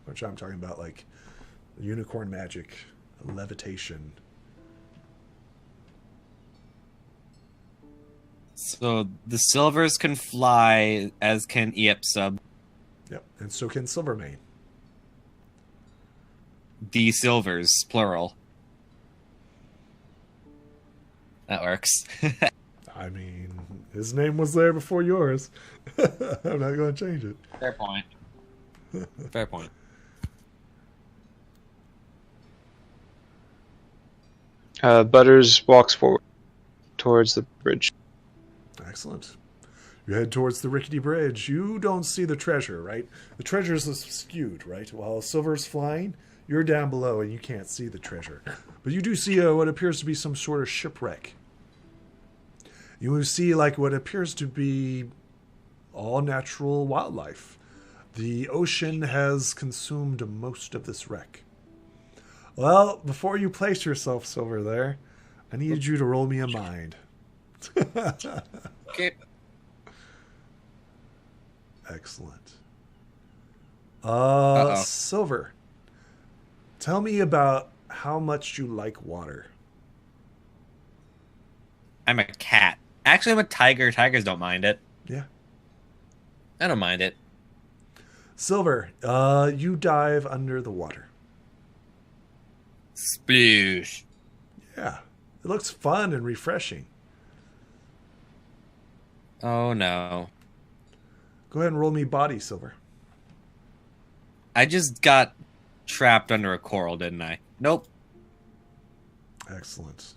Which I'm talking about like unicorn magic, levitation. So the silvers can fly, as can Yep Sub. Yep, and so can Silvermane. The silvers, plural. That works. I mean, his name was there before yours. I'm not going to change it. Fair point. Fair point. Butters walks forward towards the bridge. Excellent. You head towards the rickety bridge. You don't see the treasure, right? The treasure is skewed, right? While Silver's flying, you're down below and you can't see the treasure. But you do see what appears to be some sort of shipwreck. You see like what appears to be all natural wildlife. The ocean has consumed most of this wreck. Well, before you place yourself, Silver, there, I need you to roll me a mind. Okay. Excellent. Uh-oh. Silver, tell me about how much you like water. I'm a cat. Actually, I'm a tiger. Tigers don't mind it. Yeah. I don't mind it. Silver, you dive under the water. Sploosh. Yeah. It looks fun and refreshing. Oh no. Go ahead and roll me body, Silver. I just got trapped under a coral, didn't I? Nope. Excellent.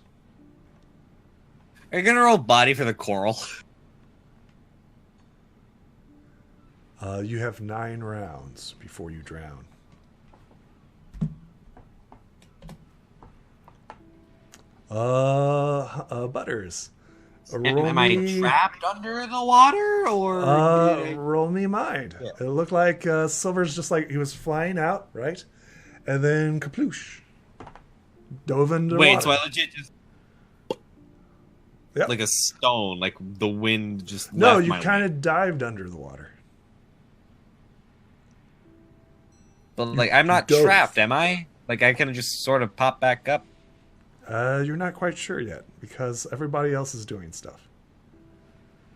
Are you gonna roll body for the coral? You have 9 rounds before you drown. Butters. Am I trapped under the water, or roll me mind. Yeah. It looked like Silver's just like he was flying out, right? And then kaploosh. Dove into the wait? water. So I legit just Yep. like a stone, like the wind just No, left you my kind wing. of dived under the water. But like I'm not dove. trapped, am I? Like I can just sort of pop back up. You're not quite sure yet because everybody else is doing stuff.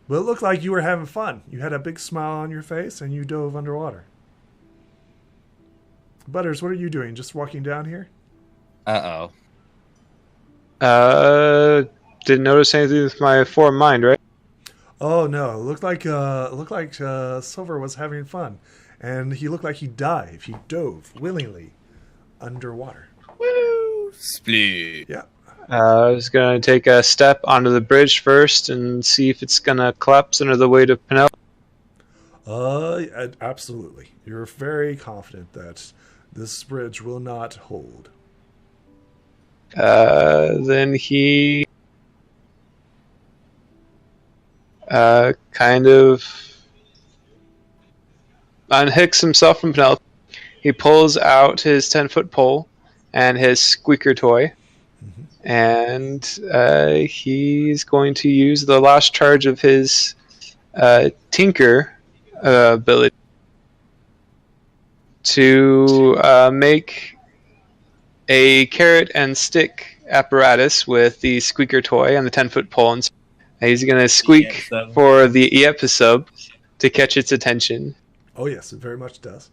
But it looked like you were having fun. You had a big smile on your face and you dove underwater. Butters, what are you doing? Just walking down here? Didn't notice anything with my form mind, right? Oh no! It looked like Silver was having fun, and he looked like he dived. He dove willingly underwater. Woo! Split. Yeah. I was gonna take a step onto the bridge first and see if it's gonna collapse under the weight of Penelope. Absolutely. You're very confident that this bridge will not hold. Then he kind of unhooks himself from Penelope. He pulls out his 10-foot pole and his squeaker toy, and he's going to use the last charge of his tinker ability to make a carrot and stick apparatus with the squeaker toy and the 10-foot pole. And he's going to squeak for the Equestria to catch its attention. Oh yes, it very much does.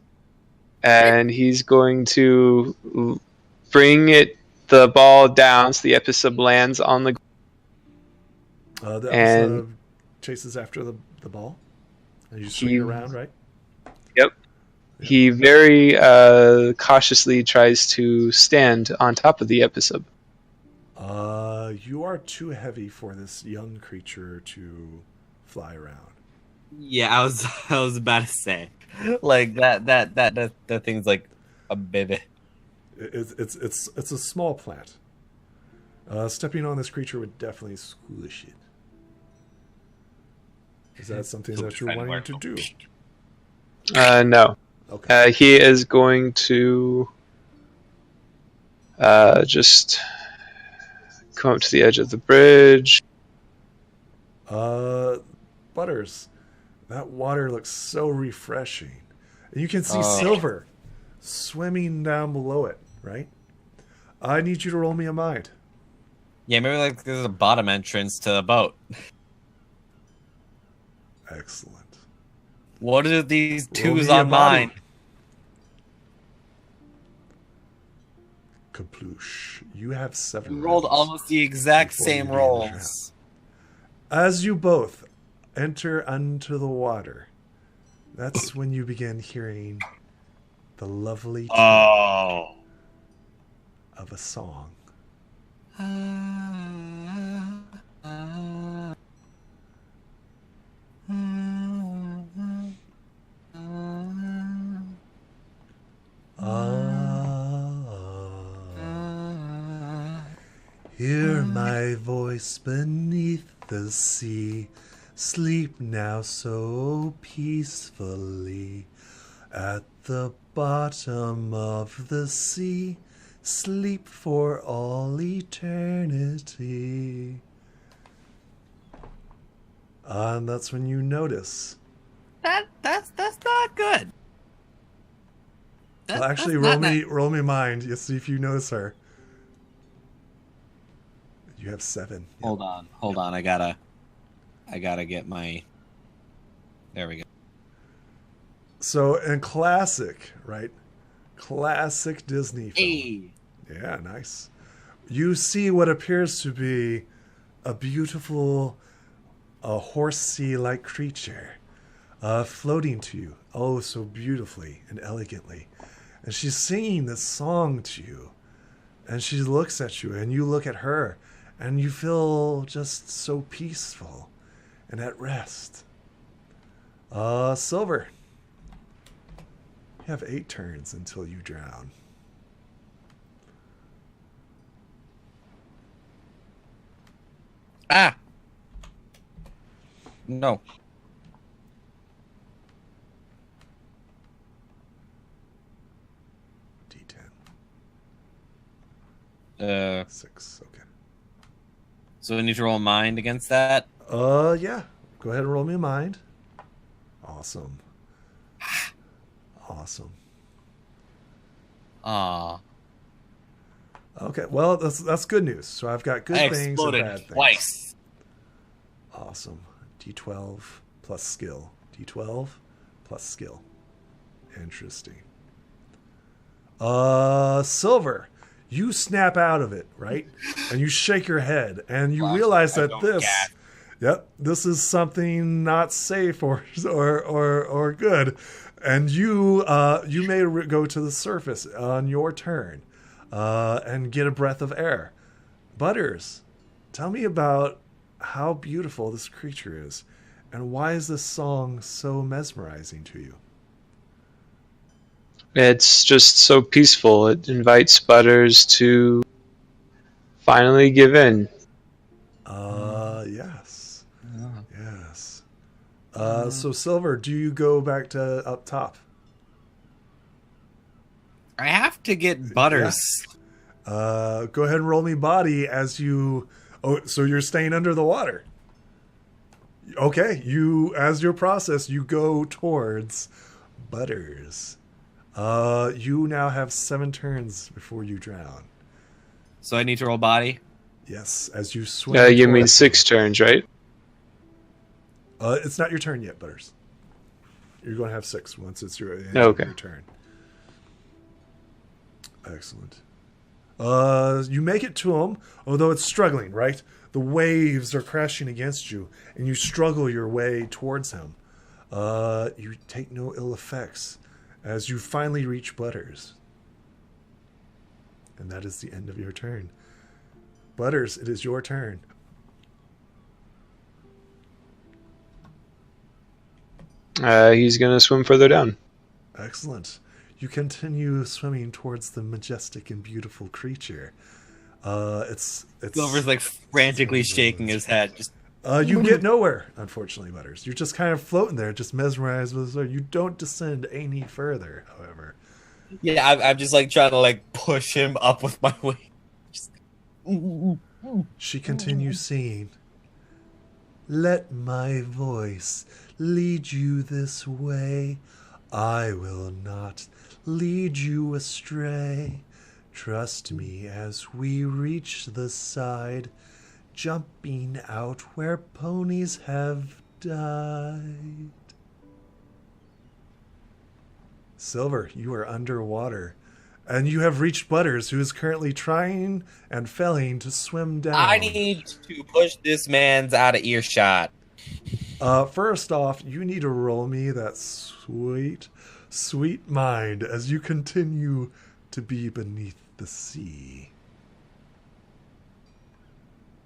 And he's going to bring the ball down so the Equestria lands on the ground. The and chases after the ball. And you swing it around, right? Yep. He very cautiously tries to stand on top of the Equestria. You are too heavy for this young creature to fly around. Yeah, I was about to say, like that thing's like a baby. It's a small plant. Stepping on this creature would definitely squish it. Is that something that you're wanting to do? No. Okay. He is going to just come up to the edge of the bridge. Butters, that water looks so refreshing. And you can see Silver swimming down below it, right? I need you to roll me a mind. Yeah, maybe like there's a bottom entrance to the boat. Excellent. What are these Roll me twos a on body. mine? Kaploosh. You have 7 We rolled rounds almost the exact before same you begin the rolls. As you both enter unto the water, that's when you begin hearing the lovely tune Oh. of a song. Hear my voice beneath the sea. Sleep now so peacefully. At the bottom of the sea. Sleep for all eternity. And that's when you notice. That's not good. Well, actually, roll me mind. You see if you notice her. You have 7. Hold on. I gotta get my. There we go. So in classic, right? Classic Disney film. Hey. Yeah, nice. You see what appears to be a beautiful, horsey-like creature floating to you. Oh, so beautifully and elegantly. And she's singing this song to you. And she looks at you, and you look at her. And you feel just so peaceful and at rest. Silver. You have 8 turns until you drown. Ah. No. D10. 6. Okay. So we need to roll mind against that. Yeah. Go ahead and roll me a mind. Awesome. Awesome. Ah. Okay. Well, that's good news. So I've got good I things and exploded bad things. twice. Awesome. D12 plus skill. D12 plus skill. Interesting. Silver. You snap out of it, right? And you shake your head, and you realize that this is something not safe or good. And you may go to the surface on your turn, and get a breath of air. Butters, tell me about how beautiful this creature is, and why is this song so mesmerizing to you? It's just so peaceful. It invites Butters to finally give in. Yes. Yes. So Silver, do you go back to up top? I have to get Butters. Yeah. Go ahead and roll me body as you... Oh, so you're staying under the water. Okay, as your process, you go towards Butters. You now have 7 turns before you drown. So I need to roll body? Yes, as you swim. You mean towards 6 turns, right? It's not your turn yet, Butters. You're going to have 6 once it's your turn. Excellent. You make it to him, although it's struggling, right? The waves are crashing against you, and you struggle your way towards him. You take no ill effects as you finally reach Butters. And that is the end of your turn. Butters, it is your turn. He's going to swim further down. Excellent. You continue swimming towards the majestic and beautiful creature. It's Silver's like frantically shaking his head. Just you get nowhere, unfortunately, Butters. You're just kind of floating there, just mesmerized with it. You don't descend any further, however. yeah, I'm just like trying to like push him up with my weight. Just... She continues singing. Let my voice lead you this way. I will not lead you astray. Trust me as we reach the side, jumping out where ponies have died. Silver, you are underwater. And you have reached Butters, who is currently trying and failing to swim down. I need to push this man's out of earshot. First off, you need to roll me that sweet, sweet mind as you continue to be beneath the sea.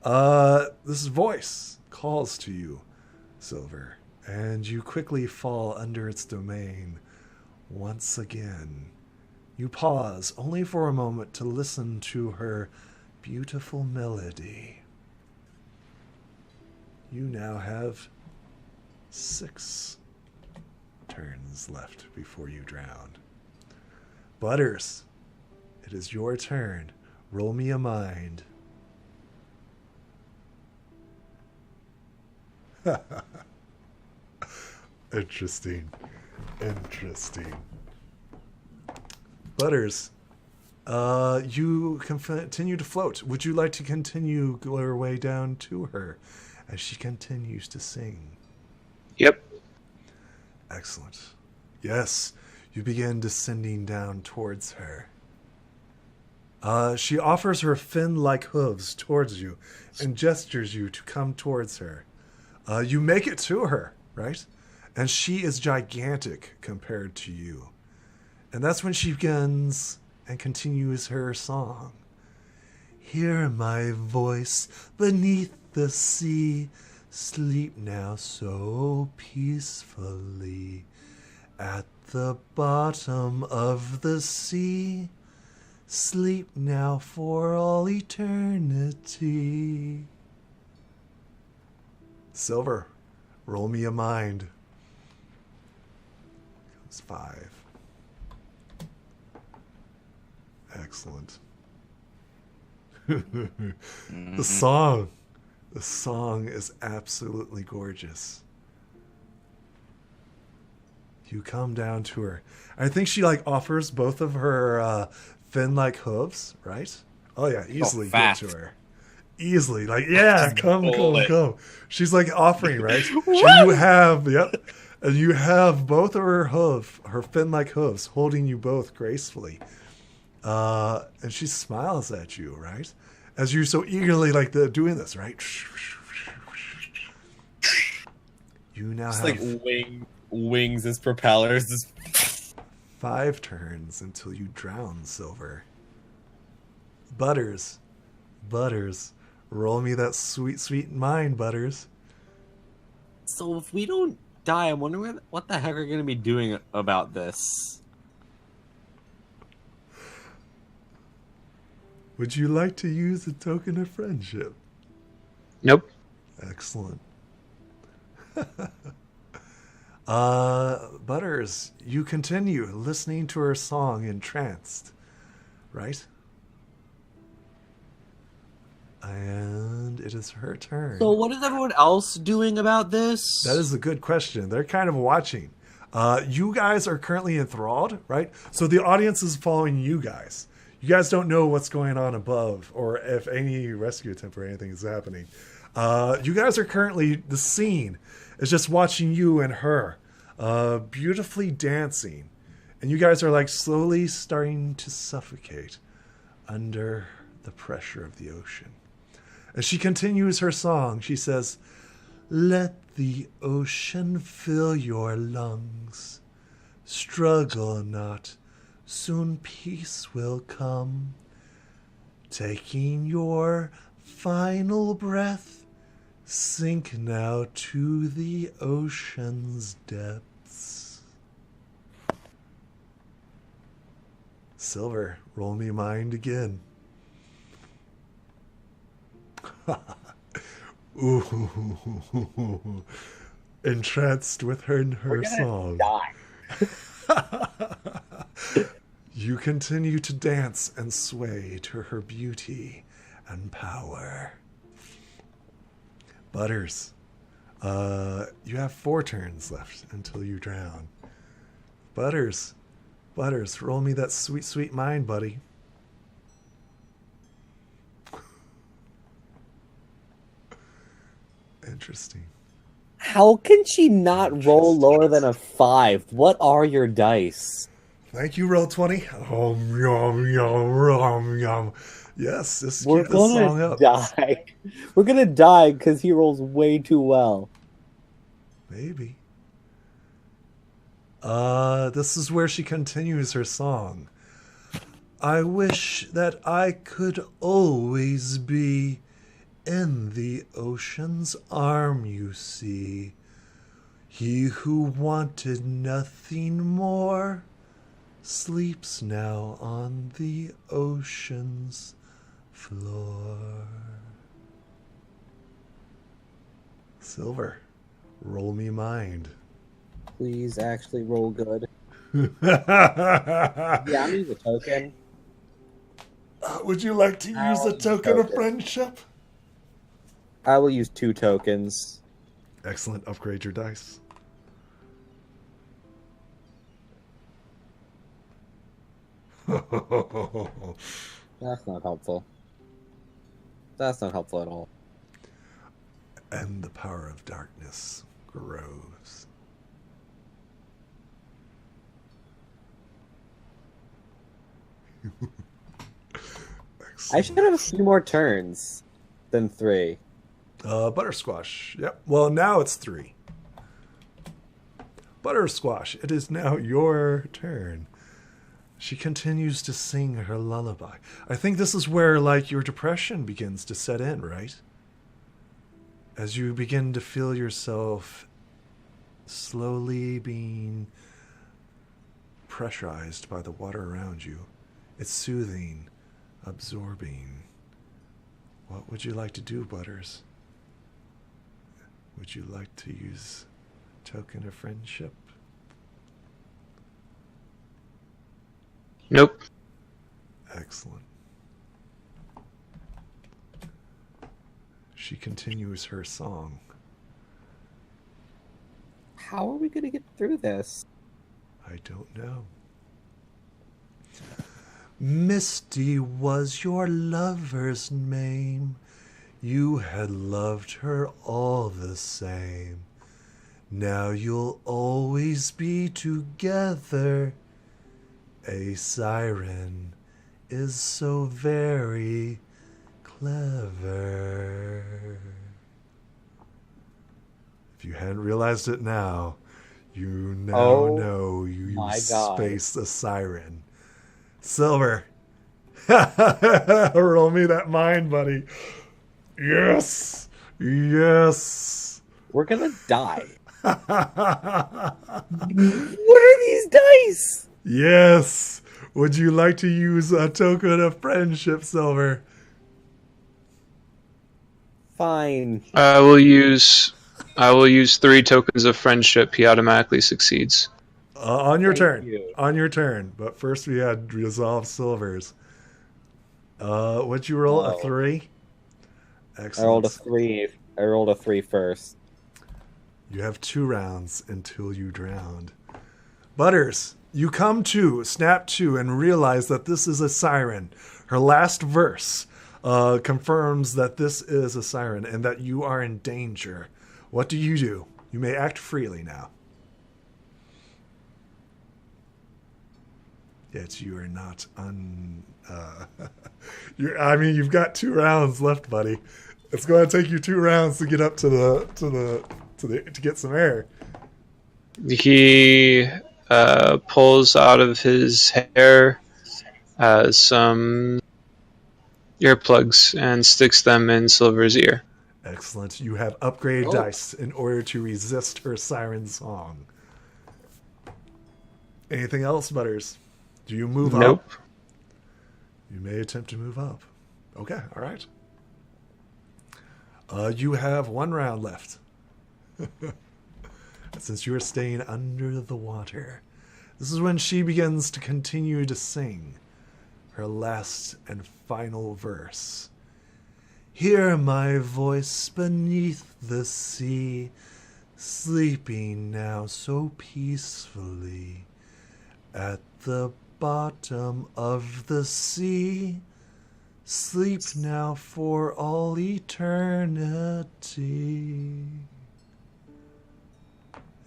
This voice calls to you, Silver, and you quickly fall under its domain once again. You pause only for a moment to listen to her beautiful melody. You now have 6 turns left before you drown. Butters, it is your turn. Roll me a mind. Interesting. Butters, you can continue to float. Would you like to continue your way down to her as she continues to sing? Yep. Excellent. Yes, you begin descending down towards her. She offers her fin-like hooves towards you and gestures you to come towards her. You make it to her, right? And she is gigantic compared to you. And that's when she begins and continues her song. Hear my voice beneath the sea. Sleep now so peacefully. At the bottom of the sea. Sleep now for all eternity. Silver, roll me a mind. Comes 5. Excellent. The song is absolutely gorgeous. You come down to her. I think she offers both of her fin-like hooves, right? Oh yeah, easily get to her. Easily, come. She's offering, right? And you have, and you have both of her fin-like hooves holding you both gracefully. And she smiles at you, right? As you're so eagerly doing this, right? You now have wings as propellers. 5 turns until you drown, Silver. Butters, roll me that sweet, sweet mind, Butters. So if we don't die, I'm wondering what the heck are going to be doing about this. Would you like to use a token of friendship? Nope. Excellent. Butters, you continue listening to her song entranced, right? And it is her turn. So what is everyone else doing about this? That is a good question. They're kind of watching. You guys are currently enthralled, right? So the audience is following you guys. You guys don't know what's going on above or if any rescue attempt or anything is happening. You guys are currently, the scene is just watching you and her beautifully dancing. And you guys are slowly starting to suffocate under the pressure of the ocean. As she continues her song, she says, "Let the ocean fill your lungs. Struggle not. Soon peace will come. Taking your final breath, sink now to the ocean's depths." Silver, roll me mind again. Ooh, entranced with her and her song. You continue to dance and sway to her beauty and power. Butters, you have 4 turns left until you drown. Butters, roll me that sweet, sweet mind, buddy. Interesting. How can she not roll lower than a 5? What are your dice? Thank you, Roll20. Oh, yum, yum, yum. Yes, just We're keep this song gonna up. die. We're gonna die because he rolls way too well. Maybe. This is where she continues her song. I wish that I could always be in the ocean's arm, you see. He who wanted nothing more sleeps now on the ocean's floor. Silver, roll me mind. Please actually roll good. Yeah, I'm using a token. Would you like to use a token of friendship? I will use 2 tokens. Excellent. Upgrade your dice. That's not helpful. That's not helpful at all. And the power of darkness grows. I should have a few more turns than 3. Buttersquash. Yep. Well, now it's 3. Buttersquash, it is now your turn. She continues to sing her lullaby. I think this is where, like, your depression begins to set in, right? As you begin to feel yourself slowly being pressurized by the water around you. It's soothing, absorbing. What would you like to do, Butters? Would you like to use token of friendship? Nope. Excellent. She continues her song. How are we going to get through this? I don't know. Misty was your lover's name. You had loved her all the same. Now you'll always be together. A siren is so very clever. If you hadn't realized it now, you now know you use space a siren. Silver. Roll me that mind, buddy. Yes. Yes. We're gonna die. What are these dice? Yes. Would you like to use a token of friendship, Silver? Fine. I will use 3 tokens of friendship. He automatically succeeds. On your turn. You. On your turn. But first we had resolve Silvers. What'd you roll? A 3? Excellent. I rolled a 3. I rolled a 3 first. You have 2 rounds until you drowned. Butters, you come to, snap to, and realize that this is a siren. Her last verse confirms that this is a siren and that you are in danger. What do? You may act freely now. Yet you are not you've got 2 rounds left, buddy. It's going to take you 2 rounds to get up to get some air. He pulls out of his hair some earplugs and sticks them in Silver's ear. Excellent. You have upgrade dice in order to resist her siren song. Anything else, Butters? Do you move Nope. up? You may attempt to move up. Okay, all right. You have 1 round left. Since you are staying under the water. This is when she begins to continue to sing her last and final verse. Hear my voice beneath the sea, sleeping now so peacefully. At the bottom of the sea, sleep now for all eternity.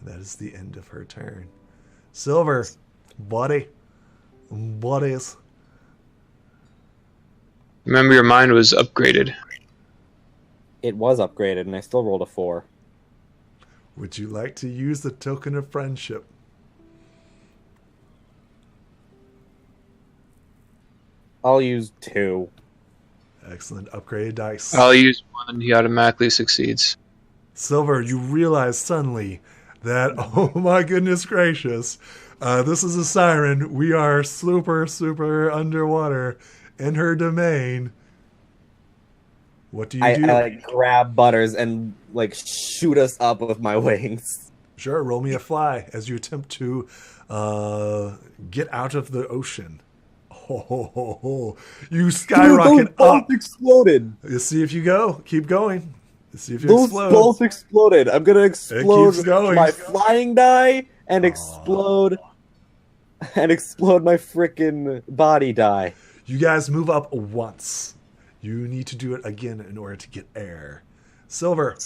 That is the end of her turn. Silver, buddy. Buddies. Remember, your mind was upgraded. It was upgraded, and I still rolled a 4. Would you like to use the token of friendship? I'll use 2. Excellent. Upgraded dice. I'll use 1. He automatically succeeds. Silver, you realize suddenly that, oh my goodness gracious, this is a siren. We are super, super underwater in her domain. What do you do? I like grab Butters and like shoot us up with my wings. Sure, roll me a fly as you attempt to get out of the ocean. Oh, you skyrocket Dude, those up. bolts exploded. You see if you go. Keep going. See if you Those explode. bolts exploded. I'm gonna explode keeps going. my flying die and explode my freaking body die. You guys move up once. You need to do it again in order to get air. Silver,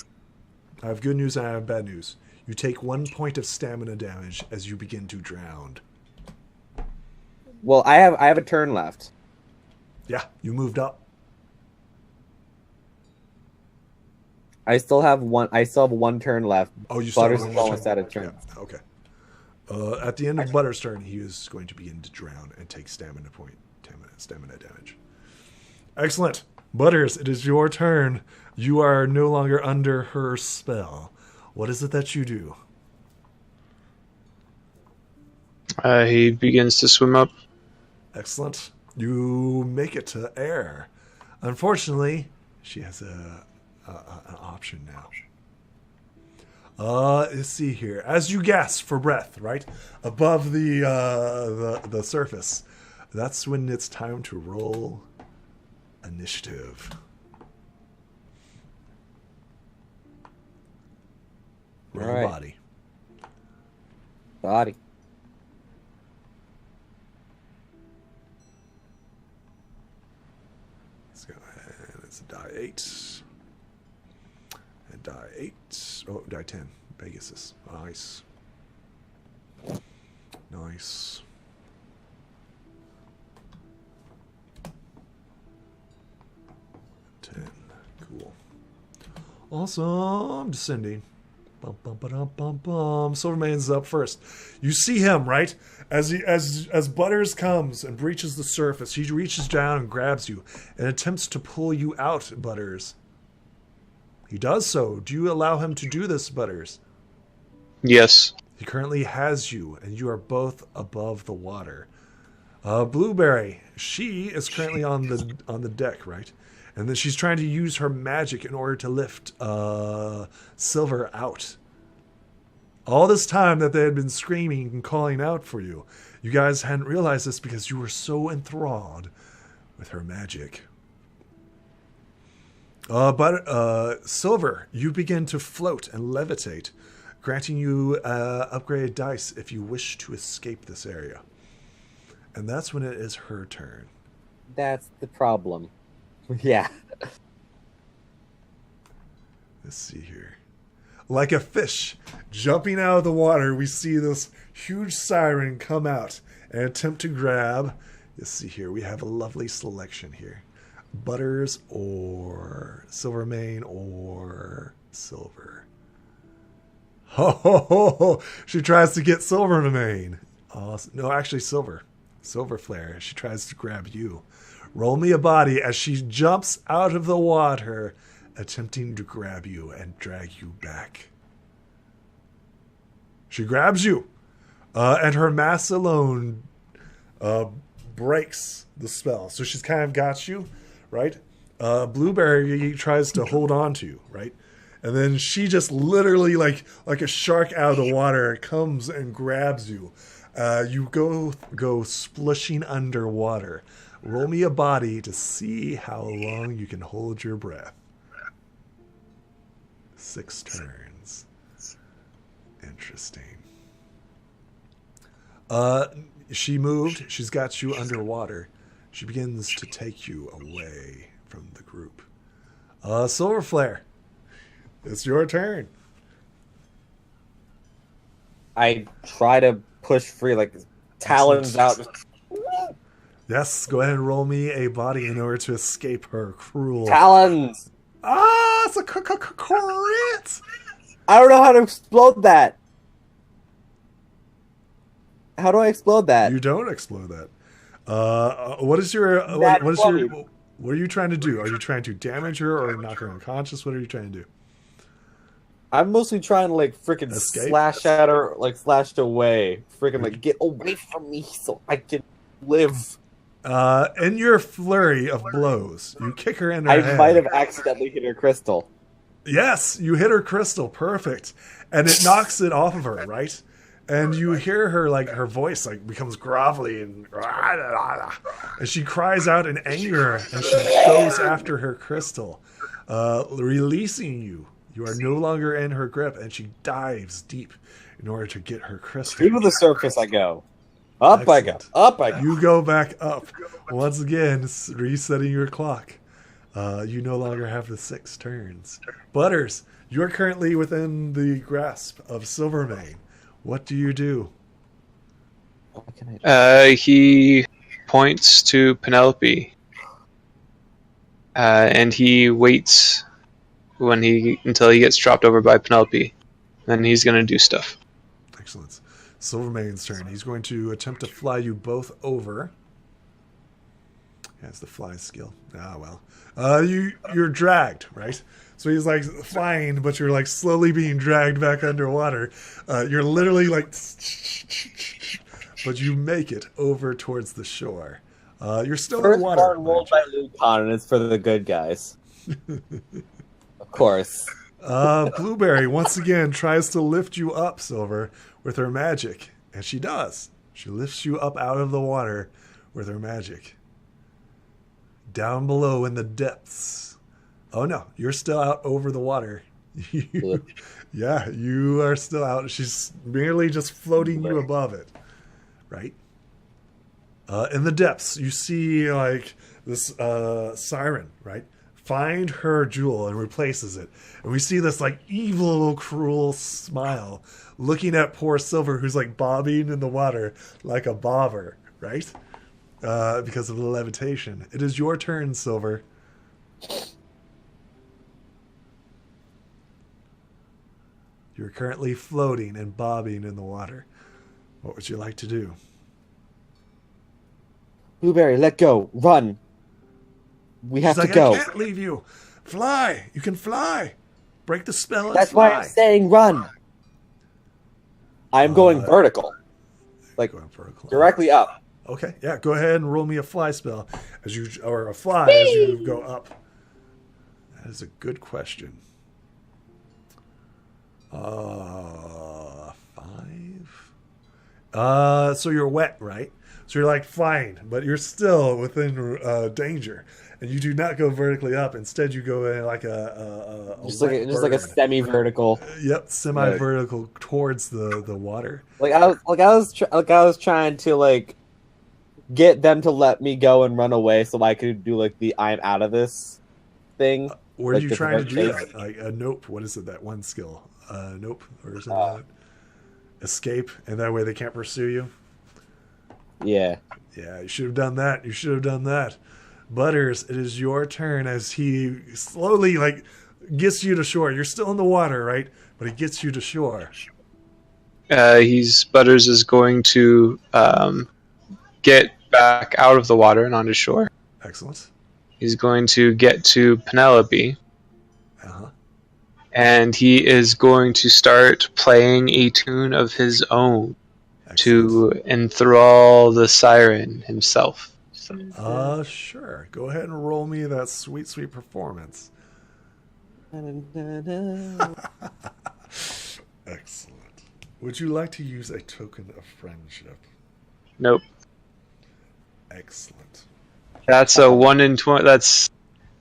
I have good news and I have bad news. You take 1 point of stamina damage as you begin to drown. Well, I have a turn left. Yeah, you moved up. I still have one turn left. Oh, you still Butters have is one almost turn. out of turn. Yeah, okay. At the end of Butter's turn, he is going to begin to drown and take stamina damage. Excellent. Butters, it is your turn. You are no longer under her spell. What is it that you do? He begins to swim up. Excellent. You make it to air. Unfortunately, she has an option now. Let's see here. As you gasp for breath, right above the surface, that's when it's time to roll initiative. Roll All right. body. Body. Let's go ahead. It's a die 8. And die 8. Oh, die 10. Pegasus. Nice. Nice. Cool. Awesome. Descending. Bum, bum, ba-dum, bum, bum. Silvermane's up first. You see him, right? As Butters comes and breaches the surface, he reaches down and grabs you and attempts to pull you out, Butters. He does so. Do you allow him to do this, Butters? Yes. He currently has you, and you are both above the water. Blueberry, she is currently on the deck, right? And then she's trying to use her magic in order to lift Silver out. All this time that they had been screaming and calling out for you, you guys hadn't realized this because you were so enthralled with her magic. But Silver, you begin to float and levitate, granting you upgraded dice if you wish to escape this area. And that's when it is her turn. That's the problem. Yeah. Let's see here. Like a fish jumping out of the water, we see this huge siren come out and attempt to grab. Let's see here. We have a lovely selection here. Butters or Silvermane or Silver. Ho, ho, ho, ho. She tries to get Silvermane. No, actually Silver. Silver Flare. She tries to grab you. Roll me a body as she jumps out of the water, attempting to grab you and drag you back. She grabs you, and her mass alone breaks the spell. So she's kind of got you, right? Blueberry tries to hold on to you, right? And then she just literally, like a shark out of the water, comes and grabs you. You go splishing underwater. Roll me a body to see how long you can hold your breath. 6 turns. Interesting. She moved. She's got you underwater. She begins to take you away from the group. Silver Flare, it's your turn. I try to push free, like talons out. Yes, go ahead and roll me a body in order to escape her cruel. Talons! Ah, it's a crit! I don't know how to explode that. How do I explode that? You don't explode that. What is your what are you trying to do? Are you trying to damage her or knock her unconscious? What are you trying to do? I'm mostly trying to like freaking Escape? slash at her, like slash away. Freaking like get away from me so I can live. In your flurry of blows, you kick her in her I head. might have accidentally hit her crystal. Yes, you hit her crystal, perfect, and it knocks it off of her, right? And you hear her like her voice like becomes grovelly and she cries out in anger and she goes after her crystal, releasing you. You are no longer in her grip, and she dives deep in order to get her crystal. To the surface I go. Up I go. Up I go. You go back up. Once again, resetting your clock. You no longer have the 6 turns. Butters, you're currently within the grasp of Silvermane. What do you do? What can I do? He points to Penelope, and he waits until he gets dropped over by Penelope. Then he's gonna do stuff. Excellent. Silvermane's turn. He's going to attempt to fly you both over. He has the fly skill. Ah, well. You're dragged, right? So he's like flying, but you're like slowly being dragged back underwater. You're literally like, but you make it over towards the shore. You're still in the water. First rolled by Lucon, and it's for the good guys. Of course. Blueberry once again tries to lift you up, Silver, with her magic, and she does. She lifts you up out of the water with her magic. Down below in the depths. Oh no, you're still out over the water. Yeah, you are still out. She's merely just floating you above it, right? In the depths, you see like this Siren, right? Find her jewel and replaces it. And we see this like evil, cruel smile looking at poor Silver, who's like bobbing in the water like a bobber, right? Because of the levitation. It is your turn, Silver. You're currently floating and bobbing in the water. What would you like to do? Blueberry, let go. Run. We have She's to like, go. I can't leave you. Fly. You can fly. Break the spell and That's fly. why I'm saying run. I'm going vertical. Like, Going vertical. directly up. Okay, yeah, go ahead and roll me a fly spell as you or a fly as you go up. That is a good question. 5. So you're wet, right? So you're like flying, but you're still within danger, and you do not go vertically up. Instead, you go in like a Just like a bird. semi-vertical. Yep, semi-vertical towards the water. Like I was trying to like get them to let me go and run away so I could do like the I'm out of this thing. Where Like are you the trying to do chase. that? Like a nope. What is it? That one skill? Nope or something like that. Escape, and that way they can't pursue you. Yeah. Yeah, you should have done that. You should have done that. Butters, it is your turn as he slowly like gets you to shore. You're still in the water, right? But he gets you to shore. Butters is going to get back out of the water and onto shore. Excellent. He's going to get to Penelope, and he is going to start playing a tune of his own to enthrall the Siren himself. Sure. Go ahead and roll me that sweet, sweet performance. Excellent. Would you like to use a token of friendship? Nope. Excellent. That's a 1 in 20. That's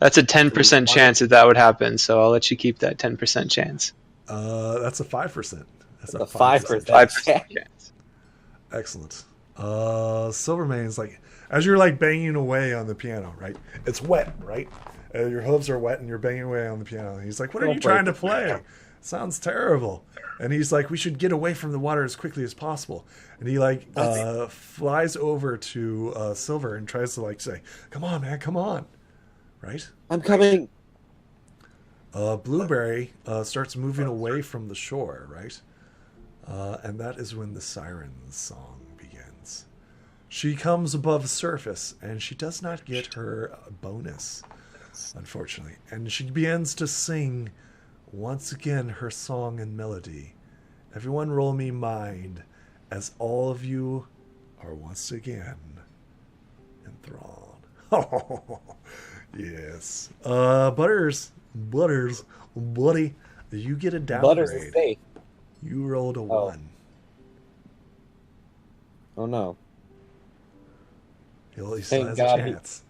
a 10% chance that would happen. So I'll let you keep that 10% chance. That's a 5%. That's a 5%. 5% chance. Excellent. Silvermane's like, as you're like banging away on the piano, right? It's wet, right? Your hooves are wet and you're banging away on the piano. And he's like, what are you trying to play? Sounds terrible. And he's like, we should get away from the water as quickly as possible. And he like flies over to Silver and tries to like say, come on, man, come on. Right? I'm coming. Blueberry starts moving away from the shore, right? And that is when the Siren's song begins. She comes above the surface, and she does not get her bonus, unfortunately. And she begins to sing once again her song and melody. Everyone roll me mind, as all of you are once again enthralled. Oh, yes. Butters, buddy, you get a downgrade. Butters is safe. You rolled a 1. Oh no. He still Thank has God a chance.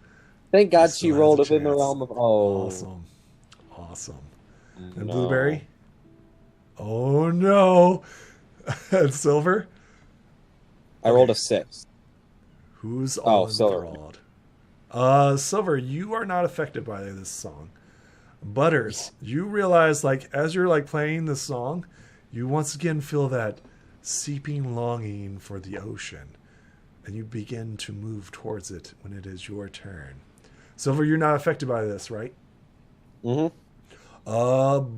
Thank God He she still has rolled a within the chance. realm of Awesome. And No. Blueberry? Oh no. And Silver? I rolled a 6. Who's all Silver. enthralled? Silver, you are not affected by this song. Butters, you realize, like, as you're like playing this song, you once again feel that seeping longing for the ocean, and you begin to move towards it when it is your turn. Silver, you're not affected by this, right? Mm-hmm.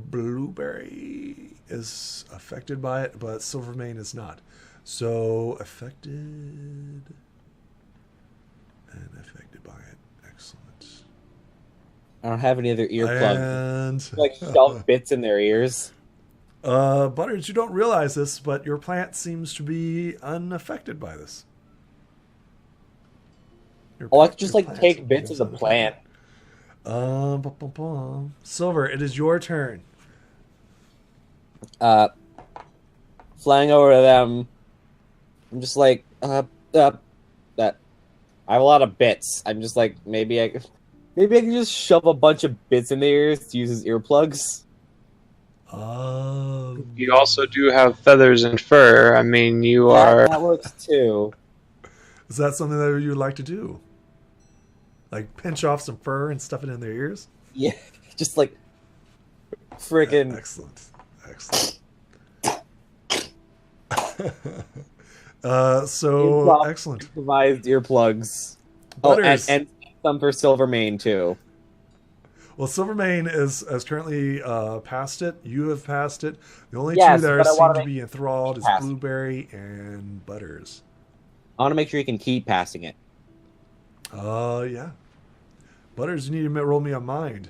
Blueberry is affected by it, but Silvermane is not. So affected and affected by it. Excellent. I don't have any other earplugs. And Like shove bits in their ears. Butters, you don't realize this, but your plant seems to be unaffected by this. I could just like take bits of the plant. Silver, it is your turn. Flying over to them. I'm just like, that. I have a lot of bits. I'm just like, maybe I can just shove a bunch of bits in their ears to use as earplugs. You also do have feathers and fur. I mean, That works too. Is that something that you would like to do? Like pinch off some fur and stuff it in their ears? Yeah, just like freaking. Excellent. Excellent. Improvised earplugs. Butters. And some for Silvermane too. Well, Silvermane is currently past it. You have passed it. The only Yes, two that but I seem wanna to be enthralled is pass it. Blueberry and Butters. I want to make sure you can keep passing it. Yeah. Butters, you need to roll me a mind.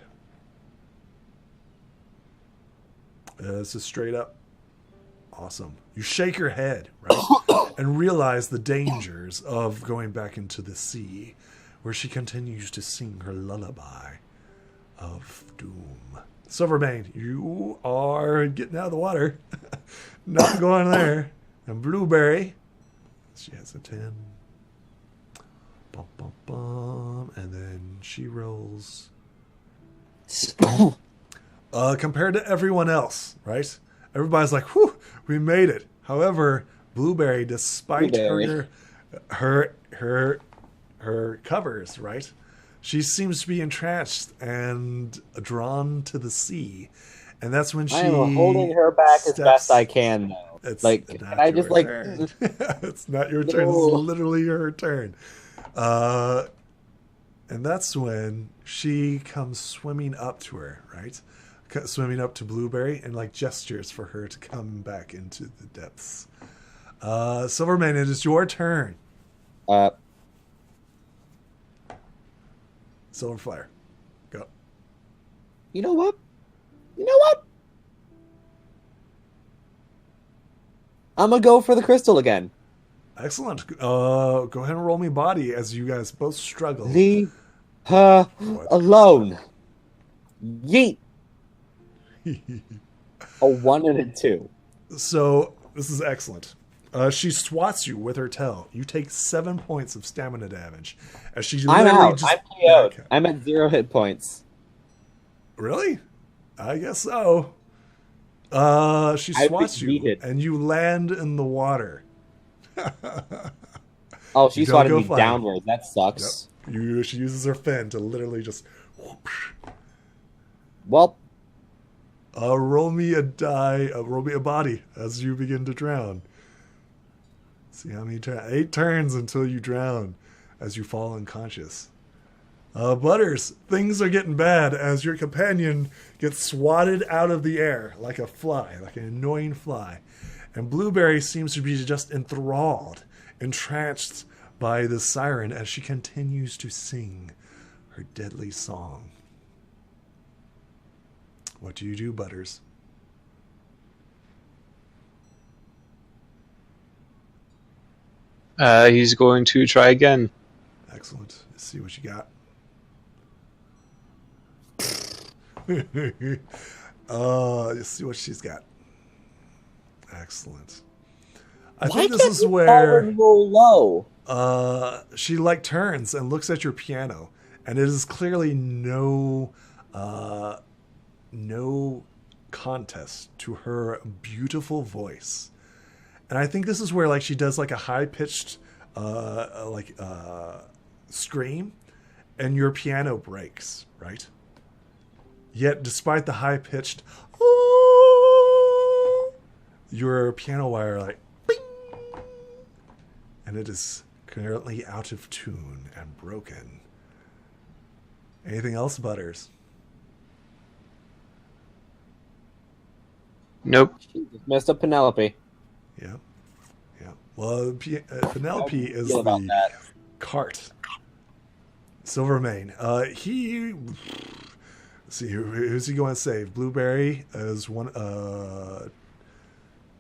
This is straight up. Awesome. You shake your head, right? And realize the dangers of going back into the sea, where she continues to sing her lullaby of doom. Silvermane, you are getting out of the water. Not going there. And Blueberry, she has a 10. Bum, bum, bum. And then she rolls. Compared to everyone else, right? Everybody's like, whew, we made it. However, Blueberry, despite her covers, right? She seems to be entranced and drawn to the sea. And that's when she I am holding her back as best I can, though. It's like, not I just your like. turn. It's not your turn. No. It's literally her turn. And that's when she comes swimming up to her, right? Swimming up to Blueberry and like gestures for her to come back into the depths. Silvermane, it is your turn. Silverflare, go. You know what? I'm gonna go for the crystal again. Excellent. Go ahead and roll me body as you guys both struggle. Leave her alone. Yeet. A 1 and a 2. So this is excellent. She swats you with her tail. You take 7 points of stamina damage. As she I'm literally out. just I'm PO'd. I'm at 0 hit points. Really? I guess so. She swats you, and you land in the water. Oh, she swatted me flying. downwards. That sucks. Yep. She uses her fin to literally just. Whoosh. Well, Roll me a body as you begin to drown. See how many 8 turns until you drown as you fall unconscious. Butters, things are getting bad as your companion gets swatted out of the air like a fly, like an annoying fly. And Blueberry seems to be just enthralled, entranced by the siren as she continues to sing her deadly song. What do you do, Butters? He's going to try again. Excellent. Let's see what you got. Let's see what she's got. Excellent. I think this is where roll low. She like turns and looks at your piano, and it is clearly no contest to her beautiful voice. And I think this is where like she does like a high pitched scream, and your piano breaks, right? Yet despite the high pitched your piano wire like bing, and it is currently out of tune and broken. Anything else, Butters? Nope. She just messed up Penelope. Yeah. Well, Penelope is about the that. cart. Silvermane. Let's see, who's he going to save? Blueberry is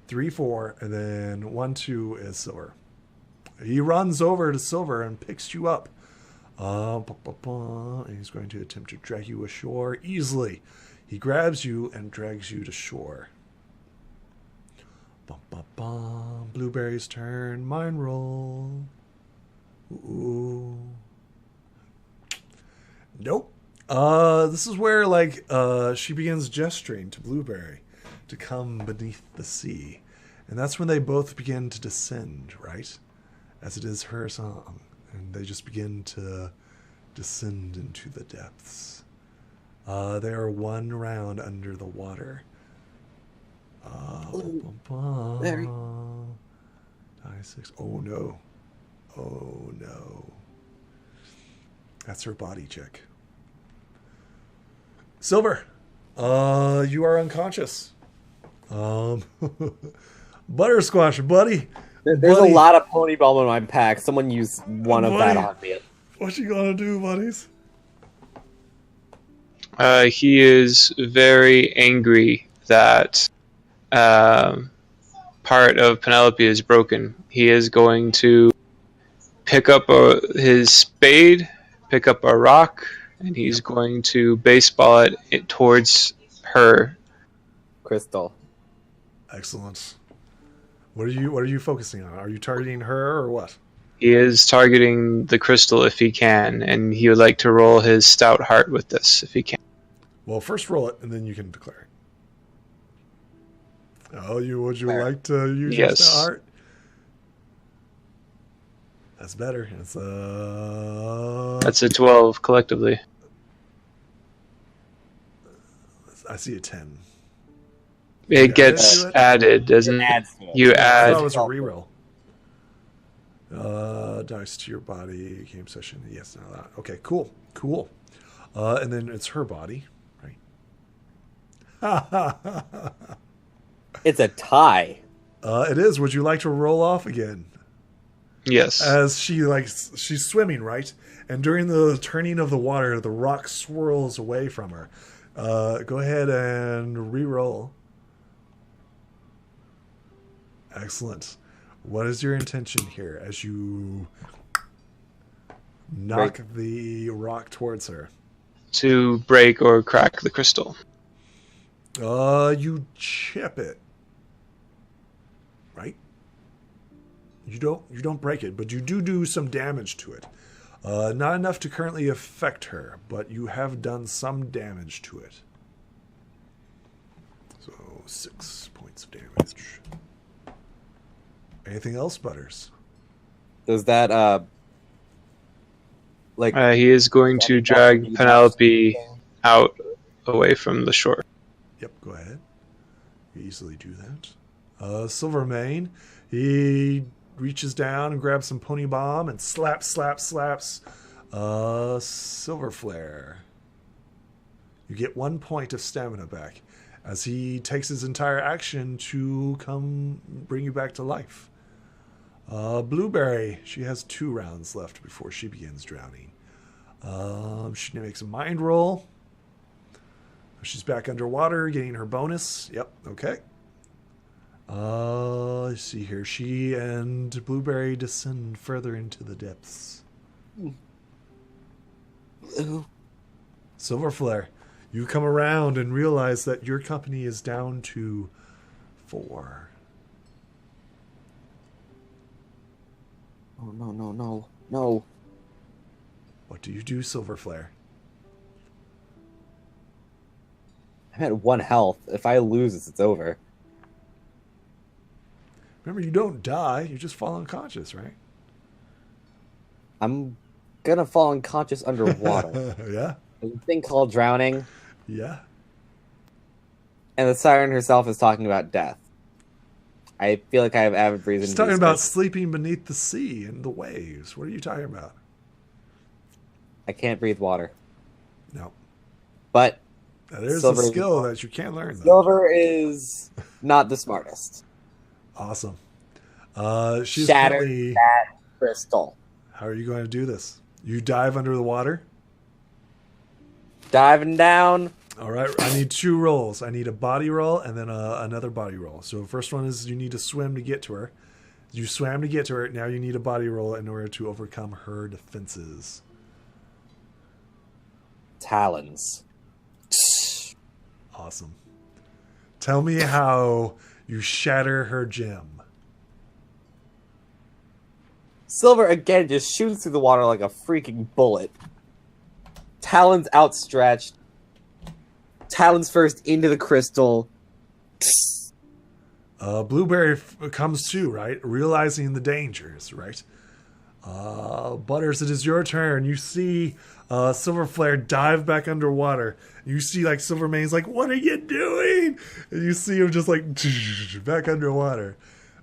3, 4, and then 1, 2 is Silver. He runs over to Silver and picks you up. And he's going to attempt to drag you ashore easily. He grabs you and drags you to shore. Blueberry's turn. Mine roll. Ooh. Nope. This is where like she begins gesturing to Blueberry to come beneath the sea. And that's when they both begin to descend, right? As it is her song. And they just begin to descend into the depths. They are 1 round under the water. Larry. Die 6. Oh no. Oh no. That's her body check. Silver, you are unconscious. Buttersquash, buddy. There's a lot of pony balm in my pack. Someone used one of that on me. What you gonna do, buddies? He is very angry that part of Penelope is broken. He is going to pick up his spade, pick up a rock, and he's going to baseball it towards her. Crystal. Excellent. What are you focusing on? Are you targeting her or what? He is targeting the crystal if he can, and he would like to roll his stout heart with this if he can. Well, first roll it, and then you can declare. Oh, would you like to use your stout heart? That's better. That's a 12 collectively. I see a 10. It gets added, doesn't it? You I add. thought it was a reroll. Dice to your body. Game session. Yes. No, that. Okay. Cool. And then it's her body, right? It's a tie. It is. Would you like to roll off again? Yes. As she's swimming, right? And during the turning of the water, the rock swirls away from her. Go ahead and re-roll. Excellent. What is your intention here as you knock the rock towards her? To break or crack the crystal. You chip it. Right? You don't break it, but you do some damage to it. Not enough to currently affect her, but you have done some damage to it. So 6 points of damage. Anything else, Butters? Does that he is going to drag Penelope out away from the shore. Yep, go ahead. You easily do that. Silvermane, he reaches down and grabs some pony bomb and slaps. Silver Flare. You get 1 point of stamina back as he takes his entire action to come bring you back to life. Blueberry, she has 2 rounds left before she begins drowning. She makes a mind roll. She's back underwater, getting her bonus. Yep, okay. Let's see here. She and Blueberry descend further into the depths. Silver Flare, you come around and realize that your company is down to 4. Oh, no. What do you do, Silver Flare? I'm at 1 health. If I lose this, it's over. Remember, you don't die. You just fall unconscious, right? I'm gonna fall unconscious underwater. Yeah. There's a thing called drowning, Yeah. and the siren herself is talking about death. I feel like I have avid breathing. She's talking about sleeping beneath the sea and the waves. What are you talking about? I can't breathe water. No. But That is a Silver skill that you can learn, though. Silver is not the smartest. Awesome. She's Shatter currently... that crystal. How are you going to do this? You dive under the water? Diving down. All right. I need 2 rolls. I need a body roll and then another body roll. So the first one is you need to swim to get to her. You swam to get to her. Now you need a body roll in order to overcome her defenses. Talons. Awesome. Tell me how you shatter her gem. Silver again just shoots through the water like a freaking bullet. Talons outstretched. Talons first into the crystal. Blueberry comes to, right? Realizing the dangers, right? Butters, it is your turn. You see Silver Flare dive back underwater. You see, like, Silvermane's like, what are you doing? And you see him just, like, back underwater.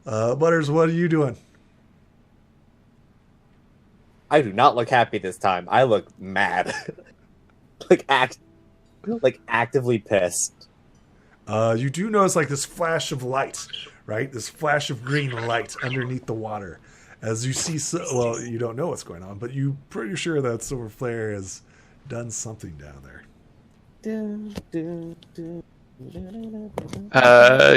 Butters, what are you doing? I do not look happy this time. I look mad. like actively pissed. You do notice, like, this flash of light, right? This flash of green light underneath the water. As you see, well, you don't know what's going on, but you're pretty sure that Silver Flare has done something down there.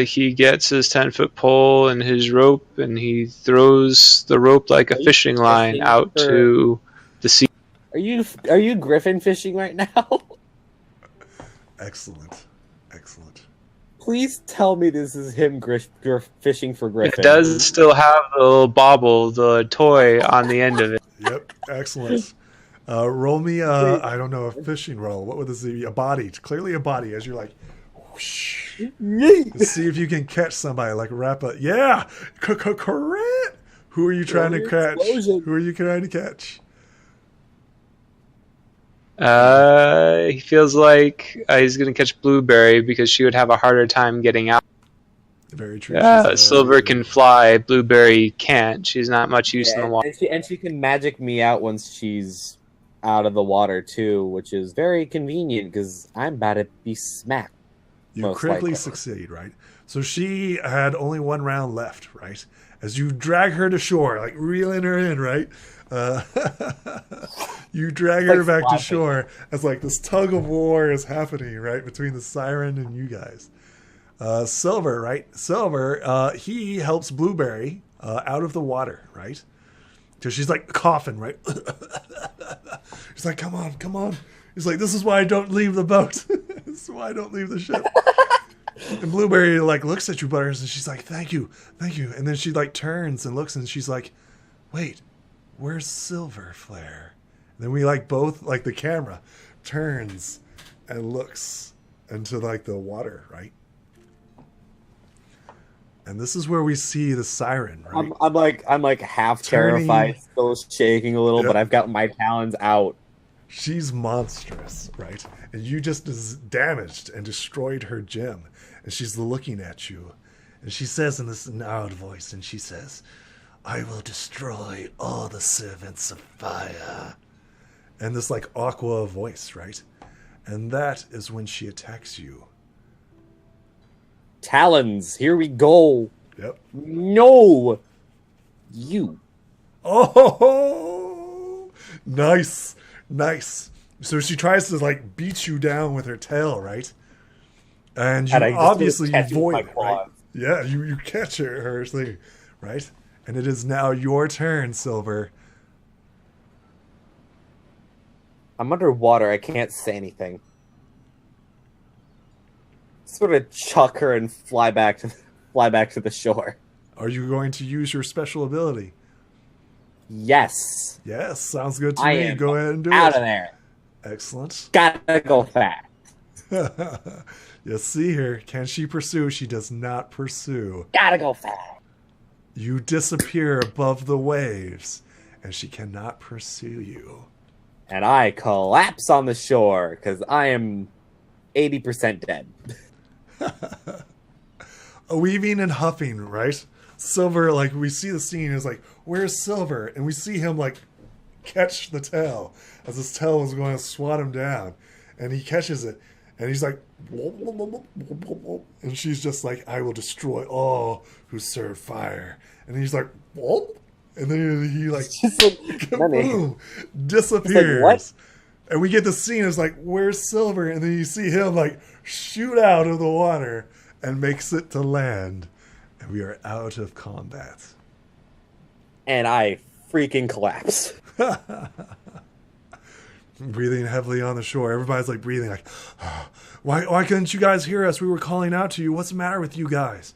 He gets his 10-foot pole and his rope, and he throws the rope like a fishing line out to the sea. Are you griffin fishing right now? Excellent. Please tell me this is him fishing for griffin. It does still have the little bobble, the toy on the end of it. Yep, excellent. Roll me, I don't know, a fishing roll. What would this be? A body. Clearly a body, as you're like, whoosh. To see if you can catch somebody, like yeah, correct. Who are you trying to catch? Explosion. Who are you trying to catch? He feels like he's going to catch Blueberry because she would have a harder time getting out. Very true. Silver can fly, Blueberry can't. She's not much use in the water. And she can magic me out once she's out of the water too, which is very convenient because I'm about to be smacked. You critically succeed, right? So she had only 1 round left, right? As you drag her to shore, like reeling her in, right? You drag her back to shore as like this tug of war is happening, right, between the siren and you guys. Silver, right? Silver, he helps Blueberry out of the water, right? Because she's like coughing, right? He's like, come on. He's like, this is why I don't leave the boat. This is why I don't leave the ship. And Blueberry like looks at you, Butters, and she's like, thank you. And then she like turns and looks and she's like, wait, where's Silver Flare? And then we like both, like the camera turns and looks into like the water, right? And this is where we see the siren, right? I'm like half terrified, still shaking a little, but I've got my talons out. She's monstrous, right? And you just damaged and destroyed her gem. And she's looking at you. And she says in this loud voice, and she says, I will destroy all the servants of fire. And this like aqua voice, right? And that is when she attacks you. Talons, here we go. Yep. No! You. Oh, nice. Nice. So she tries to like beat you down with her tail, right? And you obviously avoid it, right? Yeah, you catch her thing, right? And it is now your turn, Silver. I'm underwater. I can't say anything. Sort of chuck her and fly back to the shore. Are you going to use your special ability? Yes. Yes, sounds good to I me. am Go ahead and do it. Out of there. Excellent. Gotta go fast. You see her. Can she pursue? She does not pursue. Gotta go fast. You disappear above the waves, and she cannot pursue you. And I collapse on the shore, because I am 80% dead. Weaving and huffing, right? Silver, like, we see the scene, is like, where's Silver? And we see him, like, catch the tail, as his tail was going to swat him down. And he catches it, and he's like, and she's just like, I will destroy all who serve fire. And he's like, and then he like, boom, disappears. Like, what? And we get the scene, it's like, where's Silver? And then you see him like shoot out of the water and makes it to land. And we are out of combat. And I freaking collapse. Breathing heavily on the shore. Everybody's like breathing like, why couldn't you guys hear us? We were calling out to you. What's the matter with you guys?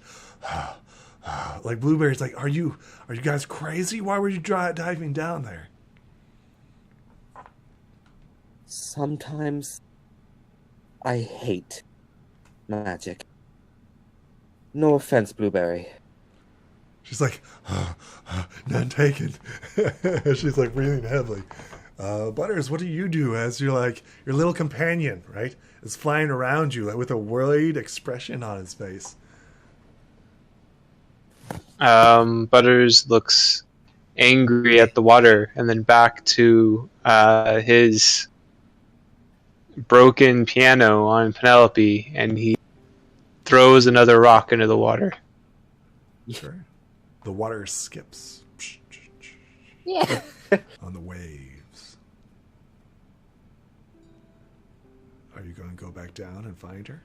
Like Blueberry's like, are you guys crazy? Why were you diving down there? Sometimes I hate magic. No offense, Blueberry. She's like, none taken. She's like breathing heavily. Butters, what do you do as you're like, your little companion, right, is flying around you like, with a worried expression on his face? Butters looks angry at the water and then back to his broken piano on Penelope, and he throws another rock into the water. Sure. The water skips. Yeah. On the waves. Are you going to go back down and find her?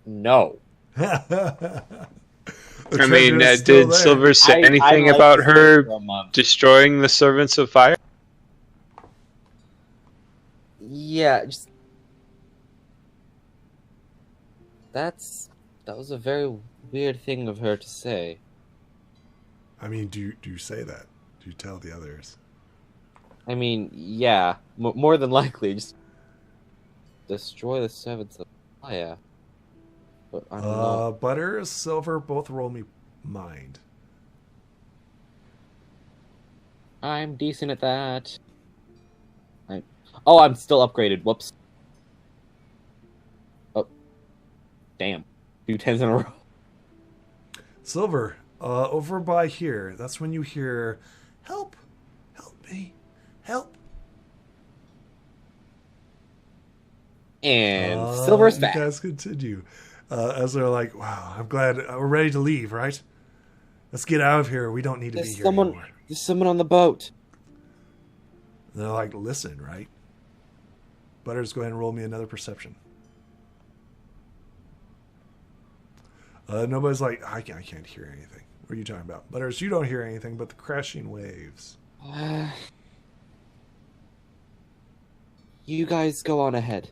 No. I mean, did Silver say anything like about her destroying the servants of fire? Yeah, just... That was a very weird thing of her to say. I mean, do you say that? Do you tell the others? I mean, yeah, more than likely, just destroy the servants of fire. But I don't know. Butter, Silver, both roll me mind. I'm decent at that. Oh, I'm still upgraded. Whoops. Oh, damn. 2 10s in a row. Silver, over by here, that's when you hear, help, help me, help. And Silver's you back. guys continue. As they're like, wow, I'm glad we're ready to leave, right? Let's get out of here. We don't need to be here anymore. There's someone on the boat. And they're like, listen, right? Butters, go ahead and roll me another perception. Nobody's like, I can't hear anything. What are you talking about? Butters, you don't hear anything but the crashing waves. You guys go on ahead.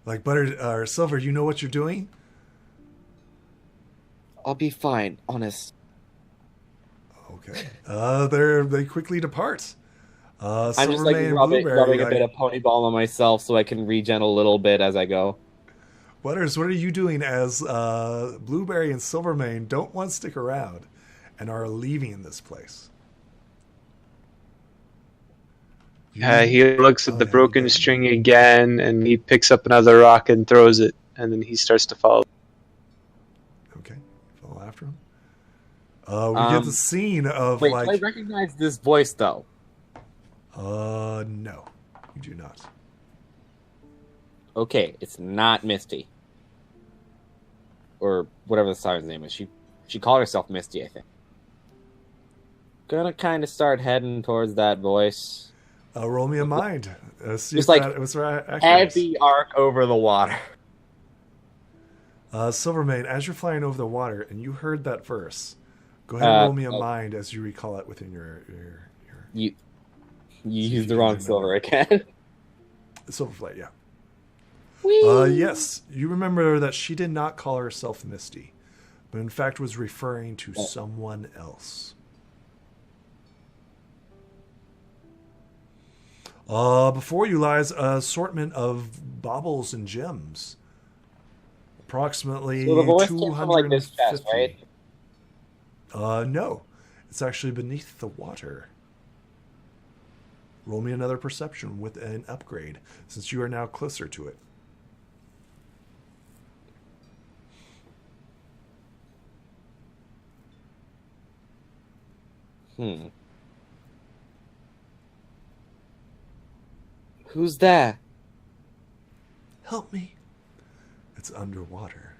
Like, Butters, or Silver, you know what you're doing? I'll be fine, honest. Okay. They quickly depart. I'm just Silver like May and rubbing Blueberry, a bit of pony balm on myself so I can regen a little bit as I go. Butters, what are you doing as Blueberry and Silvermane don't want to stick around? and are leaving this place. He looks at the yeah, broken you string again, and he picks up another rock and throws it, and then he starts to follow. Okay, follow after him. We get the scene of Wait, like. do I recognize this voice though? No, you do not. Okay, it's not Misty. Or whatever the siren's name is. She called herself Misty, I think. Gonna kind of start heading towards that voice. Roll me a mind. See Just if like that was right. heavy arc over the water. Silvermane, as you're flying over the water and you heard that verse, go ahead and roll me a mind as you recall it within your You you used the can wrong remember. silver again. Silverflight, yeah. Whee! Yes, you remember that she did not call herself Misty, but in fact was referring to someone else. Before you lies an assortment of baubles and gems. Approximately So the voice came 250. from like this chest, right? No. It's actually beneath the water. Roll me another perception with an upgrade, since you are now closer to it. Who's that? Help me. It's underwater.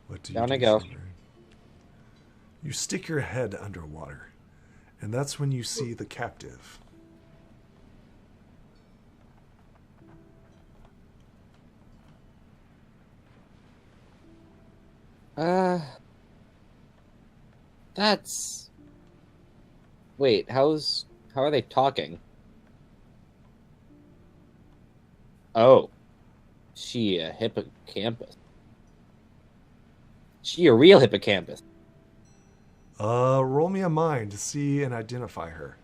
What do you Down do, I go. Silver? You stick your head underwater, and that's when you see the captive. That's... Wait, how are they talking? Oh. She a hippocampus. She a real hippocampus. Roll me a mind to see and identify her.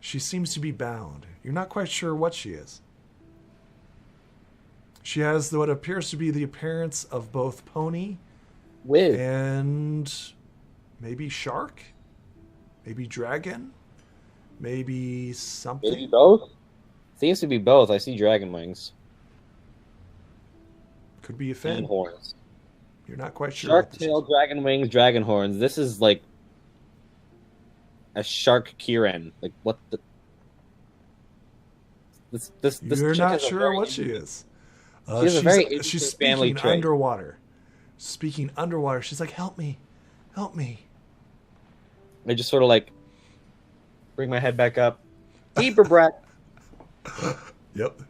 She seems to be bound. You're not quite sure what she is. She has what appears to be the appearance of both pony With and maybe shark, maybe dragon, maybe something. maybe both? Seems to be both. I see dragon wings. Could be a And fin. horns. You're not quite sure. Shark what this tail, is. dragon wings, dragon horns. This is like a shark Kiren. Like what the? This You're chick not has a sure very what she is. She has a very she's interesting family speaking trait. underwater. Speaking underwater. She's like, "Help me, help me." I just sort of like bring my head back up, deeper breath. Yep.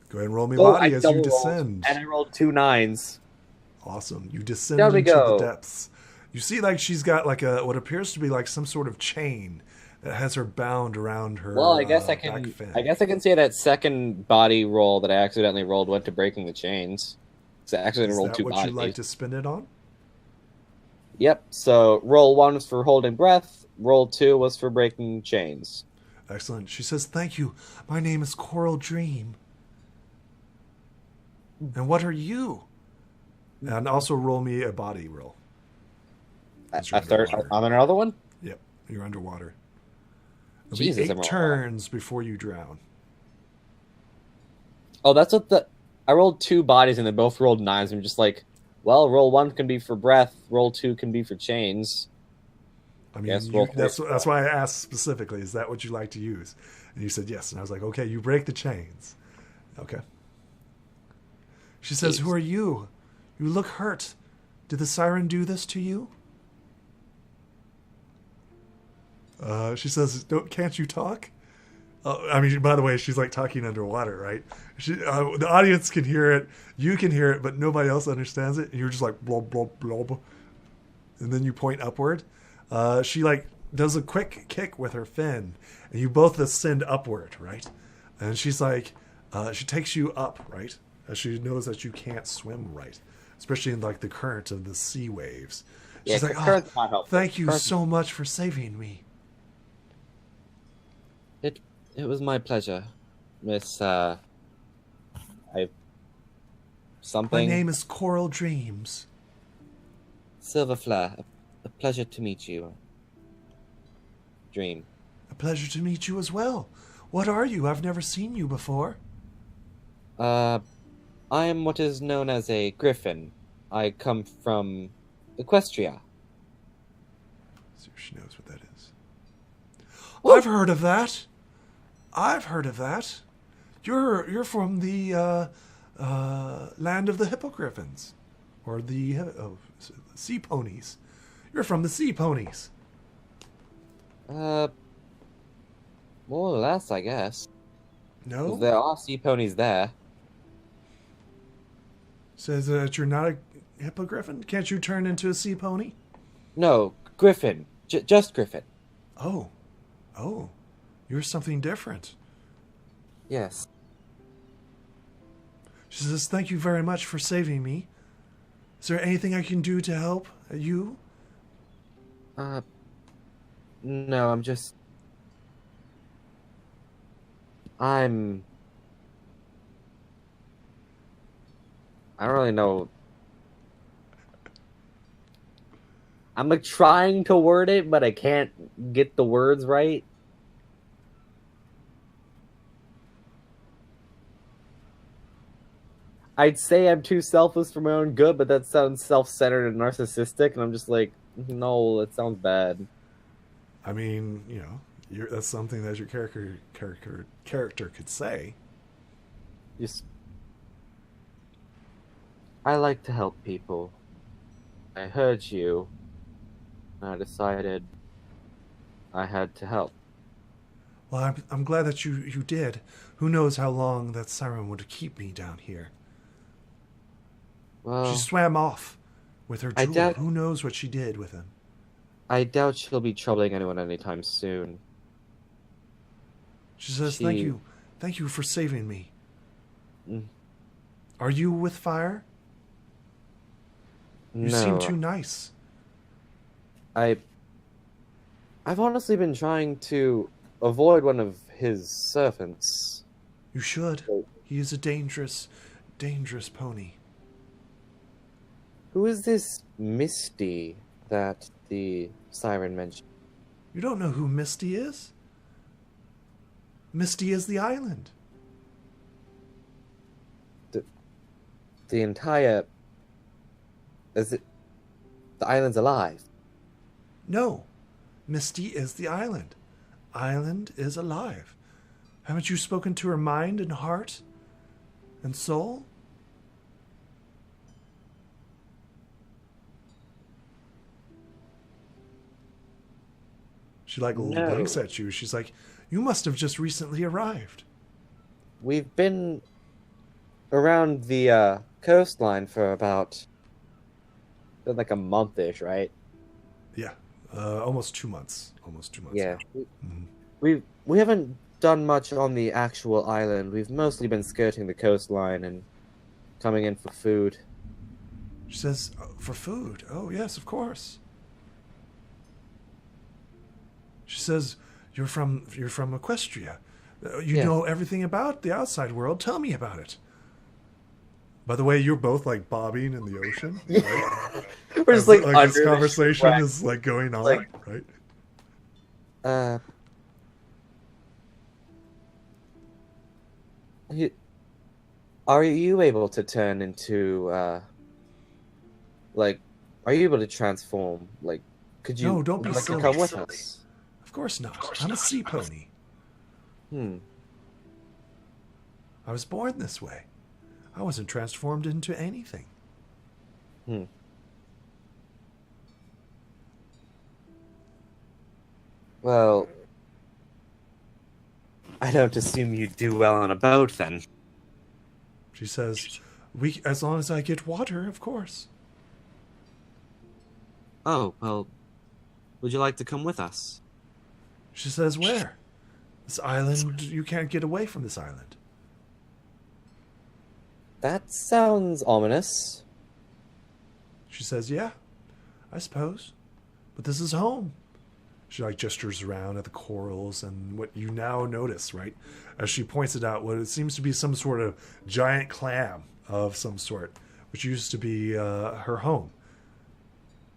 Go ahead and roll me Oh, body I as you double rolled, descend. and I rolled 2 9s. Awesome. You descend There we into go. the depths. You see, like she's got like a what appears to be like some sort of chain that has her bound around her. Well, I guess I back can. fin. I guess I can say that second body roll that I accidentally rolled went to breaking the chains. So I accidentally Is rolled that 2 what bodies. you like to spend it on? Yep. So roll 1 was for holding breath. Roll 2 was for breaking chains. Excellent. She says, "Thank you. My name is Coral Dream." And what are you? And also roll me a body roll. A You're third underwater. on another one. Yep, you're underwater. It'll Jesus, be I'm 8 turns before you drown. Oh, that's what the. I rolled 2 bodies and they both rolled 9s. I'm just like, well, roll 1 can be for breath. Roll 2 can be for chains. I mean, Yes, roll that's 3. why I asked specifically, is that what you like to use? And you said yes. And I was like, okay, you break the chains. Okay. She says, Jeez. "Who are you? You look hurt. Did the siren do this to you?" She says, "Can't you talk?" I mean, by the way, she's like talking underwater, right? The audience can hear it, you can hear it, but nobody else understands it. And you're just like, blob, blob, blob. And then you point upward. She like does a quick kick with her fin, and you both ascend upward, right? And she's like, she takes you up, right? as she knows that you can't swim right, especially in like the current of the sea waves. Yeah, She's like, current's not helpful. thank you Current- so much for saving me. It was my pleasure, Miss. I. Something. My name is Coral Dreams. Silverflare. A pleasure to meet you. Dream. A pleasure to meet you as well. What are you? I've never seen you before. I am what is known as a griffin. I come from Equestria. See if she knows what that is. I've heard of that. I've heard of that. You're from the land of the hippogriffins, or the sea ponies. You're from the sea ponies. More or less, I guess. 'Cause No, there are sea ponies there. says that you're not a hippogriffin. Can't you turn into a sea pony? No, griffin. Just griffin. Oh, you're something different. Yes. She says, thank you very much for saving me. Is there anything I can do to help you? No, I don't really know. I'm like trying to word it, but I can't get the words right. I'd say I'm too selfless for my own good, but that sounds self-centered and narcissistic, and I'm just like, no, that sounds bad. I mean, that's something that your character could say. Just, I like to help people. I heard you, and I decided I had to help. Well, I'm glad that you did. Who knows how long that Siren would keep me down here? Well, She swam off with her I jewel. doubt- Who knows what she did with him? I doubt she'll be troubling anyone anytime soon. She says, thank you for saving me. Mm. Are you with fire? You No, seem too nice. I've honestly been trying to avoid one of his servants. You should. He is a dangerous pony. Who is this Misty that the Siren mentioned? You don't know who Misty is? Misty is the island. The entire... Is it... The island's alive? No, Misty is the island. Island is alive. Haven't you spoken to her mind and heart and soul? She No. blinks at you. She's like, you must have just recently arrived. We've been around the coastline for about like a month-ish, right? Yeah, almost 2 months. Almost 2 months. Yeah. now. Mhm. We haven't done much on the actual island. We've mostly been skirting the coastline and coming in for food. She says, for food. Oh, yes, of course. She says, you're from Equestria. You Yeah. know everything about the outside world. Tell me about it. By the way, you're both like bobbing in the ocean. Right? We're just like this under the conversation shipwreck. is like going on, Like- right? Are you able to turn into like, are you able to transform? Like, could you? No, don't be like to silly. come with us? Of course not. I'm a sea pony. Hmm. I was born this way. I wasn't transformed into anything. Hmm. Well, I don't assume you do well on a boat then. She says, as long as I get water, of course. Oh, well, would you like to come with us? She says, where? This island, you can't get away from this island. That sounds ominous. She says, yeah, I suppose. But this is home. She like gestures around at the corals and what you now notice, right? As she points it out, what it seems to be some sort of giant clam of some sort, which used to be her home.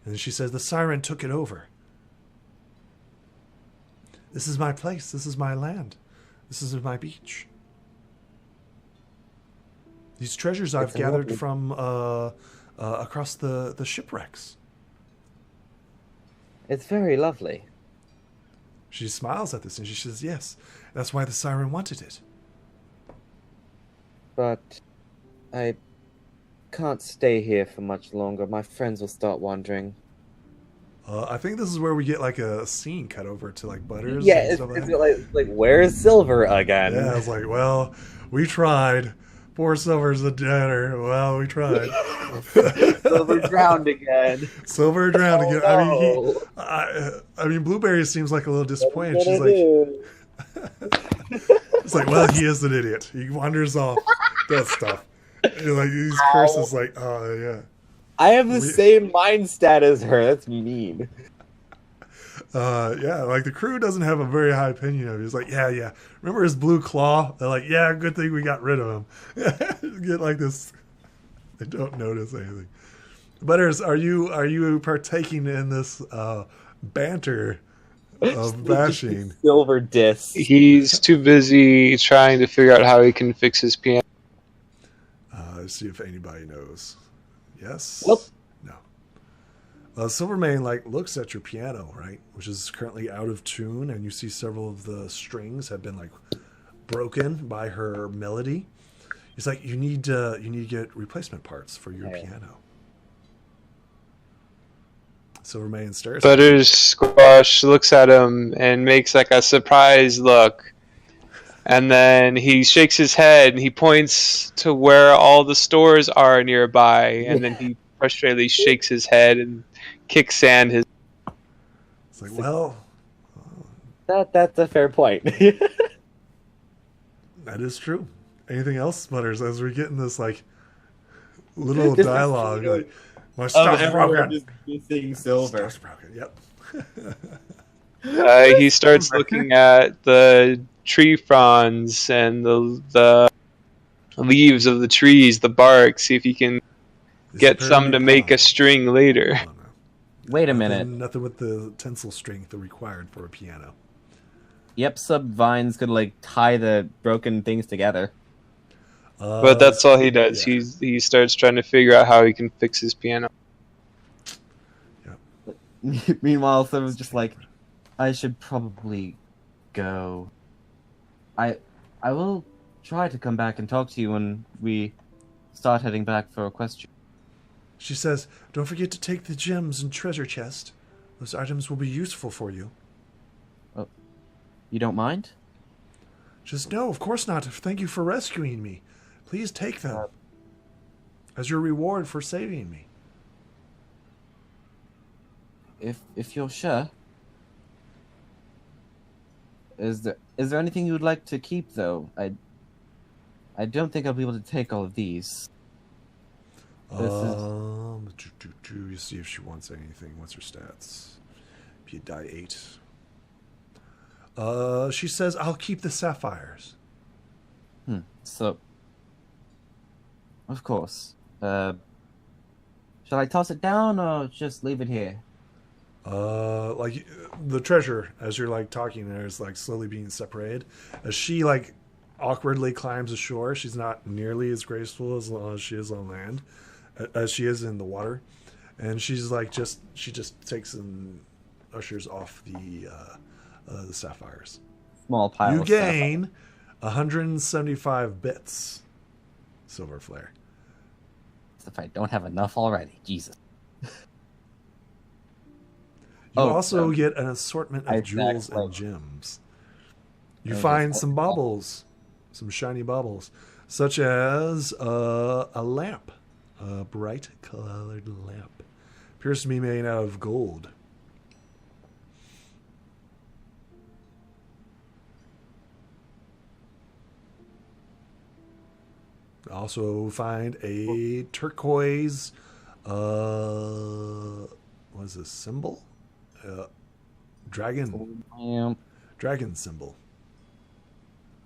And she says, the Siren took it over. This is my place. This is my land. This is my beach. These treasures I've gathered from across the shipwrecks. It's very lovely. She smiles at this and she says, yes, that's why the Siren wanted it. But I can't stay here for much longer. My friends will start wandering. I think this is where we get like a scene cut over to like Butters. Yeah, and it's stuff like that. like where's Silver again? Yeah, I was like, well, we tried. Poor Silver's a downer. Well, we tried. Silver drowned again. Silver drowned again. Oh, I mean, Blueberry seems like a little disappointed. She's like, it's like, well, he is an idiot. He wanders off, does stuff. And like these curses, like, oh yeah. I have the same mind stat as her. That's mean. Yeah, like the crew doesn't have a very high opinion of him. He's like, yeah. Remember his blue claw? They're like, yeah, good thing we got rid of him. Get like this. They don't notice anything. Butters, are you partaking in this banter of bashing? Silver disc. He's too busy trying to figure out how he can fix his piano. Let's see if anybody knows. Yes. Nope. No. Silvermane like looks at your piano, right, which is currently out of tune, and you see several of the strings have been like broken by her melody. He's like, you need to get replacement parts for your piano. Silvermane stares. Buttersquash looks at him and makes like a surprised look. And then he shakes his head and he points to where all the stores are nearby. And then he frustratedly shakes his head and kicks sand. It's like, well, That's a fair point. that is true. Anything else, Butters? As we're getting this like little dialogue, like my stuff's broken. Just missing Silver. Stuff's broken. Yep. He starts looking at the tree fronds and the leaves of the trees, the bark, see if he can get some to make a string later. Oh, no. Wait a minute. Nothing with the tensile strength required for a piano. Yep, vines could like tie the broken things together. But that's all he does. Yeah. He starts trying to figure out how he can fix his piano. Meanwhile, Silver's just like, I should probably go. I will try to come back and talk to you when we start heading back for Equestria. She says, don't forget to take the gems and treasure chest. Those items will be useful for you. Oh, you don't mind? Just no, of course not. Thank you for rescuing me. Please take them as your reward for saving me. If you're sure. Is there anything you would like to keep though? I don't think I'll be able to take all of these. You see if she wants anything. What's her stats? Be a die 8. She says, I'll keep the sapphires. So, of course. Shall I toss it down or just leave it here? Like the treasure, as you're like talking there, is like slowly being separated. As she like awkwardly climbs ashore, she's not nearly as graceful as she is on land, as she is in the water, and she's like she just takes and ushers off the sapphires. Small pile. You of gain 175 bits, silver flare. If I don't have enough already, Jesus. You also get an assortment of jewels and gems. You find some baubles, some shiny baubles, such as a lamp, a bright colored lamp. Appears to be made out of gold. Also find a turquoise, what is this symbol? Dragon symbol.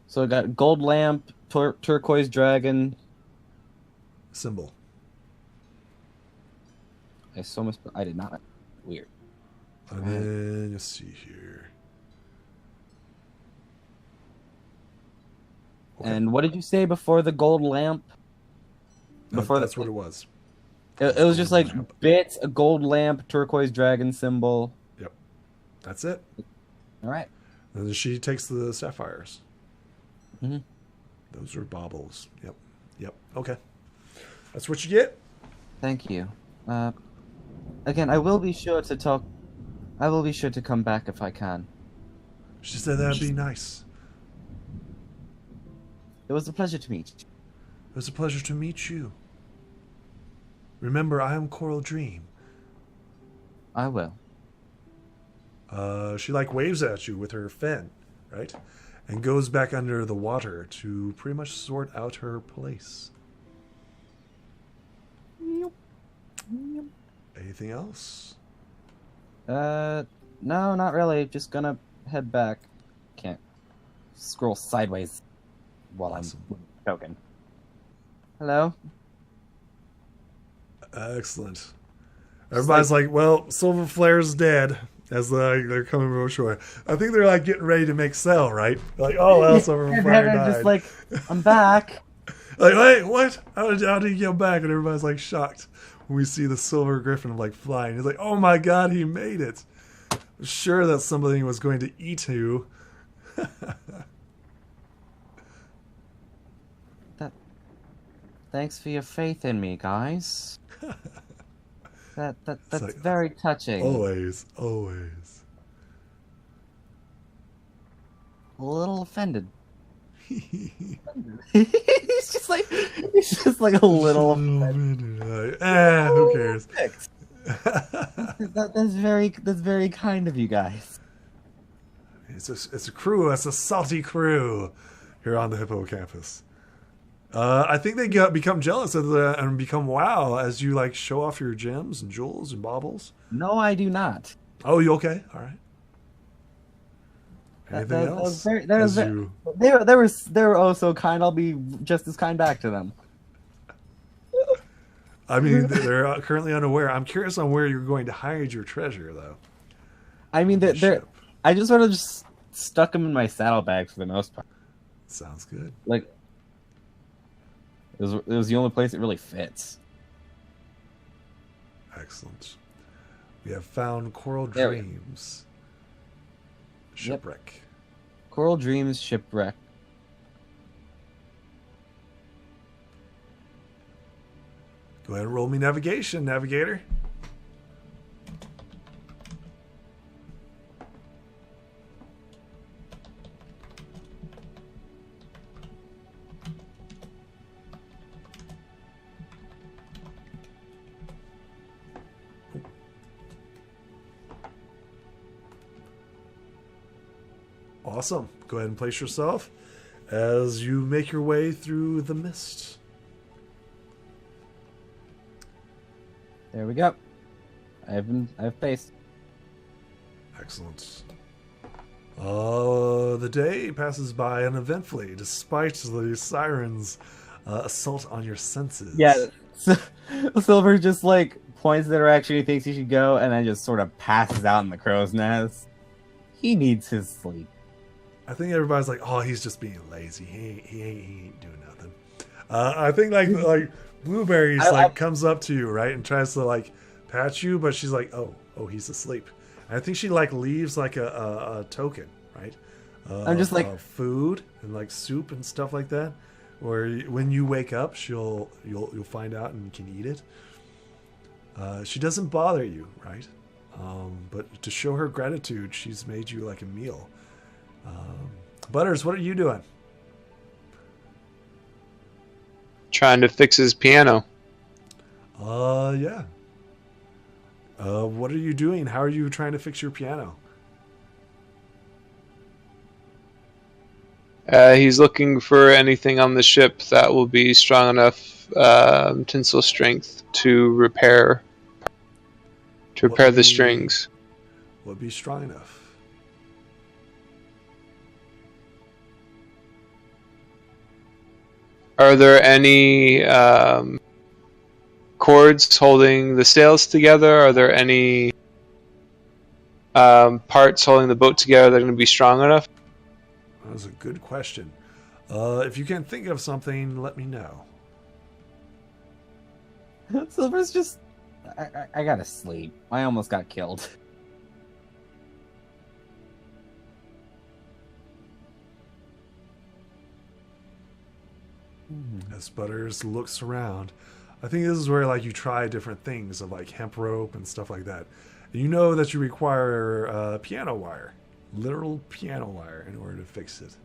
So I got gold lamp, turquoise dragon. Symbol. I did not. Weird. And then let's see here. Okay. And what did you say before the gold lamp? That's what it was. It was just like lamp. bits, a gold lamp, turquoise dragon symbol. Yep. That's it. All right. And then she takes the sapphires. Mm-hmm. Those are baubles. Yep. Okay. That's what you get. Thank you. Again, I will be sure to talk. I will be sure to come back if I can. She said that'd be nice. It was a pleasure to meet you. It was a pleasure to meet you. Remember, I am Coral Dream. I will. She like waves at you with her fin, right? And goes back under the water to pretty much sort out her place. Anything else? No, not really. Just gonna head back. Can't scroll sideways while Awesome. I'm choking. Hello? Excellent. Everybody's like, well, Silver Flare's dead. As they're coming from shore. I think they're like getting ready to make sail, right? Like, oh well, Silver Flare died. Just like, I'm back. Like, wait, what? How did he get back? And everybody's like shocked when we see the silver griffin like flying. He's like, oh my god, he made it. I'm sure that something was going to eat you. Thanks for your faith in me, guys. That's like, very touching. Always. A little offended. He's just like a little offended. Who cares? That's very kind of you guys. It's a crew. It's a salty crew here on the hippocampus. I think they become jealous of and become wow as you like show off your gems and jewels and baubles. No, I do not. Oh, you okay? All right. Anything else? They were oh so kind. I'll be just as kind back to them. I mean, they're currently unaware. I'm curious on where you're going to hide your treasure, though. I mean, I just sort of just stuck them in my saddlebag for the most part. Sounds good. Like, it was the only place it really fits. Excellent. We have found Coral Dreams. Shipwreck. Yep. Coral Dreams Shipwreck. Go ahead and roll me navigation, navigator. Awesome. Go ahead and place yourself as you make your way through the mist. There we go. I've faced. Excellent. The day passes by uneventfully, despite the Siren's assault on your senses. Yeah, Silver just like points the direction he thinks he should go, and then just sort of passes out in the crow's nest. He needs his sleep. I think everybody's like, "Oh, he's just being lazy. He ain't doing nothing." I think like Blueberries comes up to you, right, and tries to like pat you, but she's like, "Oh, he's asleep." And I think she like leaves like a token, right? I'm just like food and like soup and stuff like that. Or when you wake up, you'll find out and you can eat it. She doesn't bother you, right? But to show her gratitude, she's made you like a meal. Butters, what are you doing? Trying to fix his piano. Yeah. What are you doing? How are you trying to fix your piano? He's looking for anything on the ship that will be strong enough tensile strength to repair the strings. Would be strong enough. Are there any cords holding the sails together? Are there any parts holding the boat together that are going to be strong enough? That was a good question. If you can think of something, let me know. Silver's just... I gotta sleep. I almost got killed. As Butters looks around, I think this is where like you try different things of like hemp rope and stuff like that. And you know that you require piano wire, literal piano wire, in order to fix it.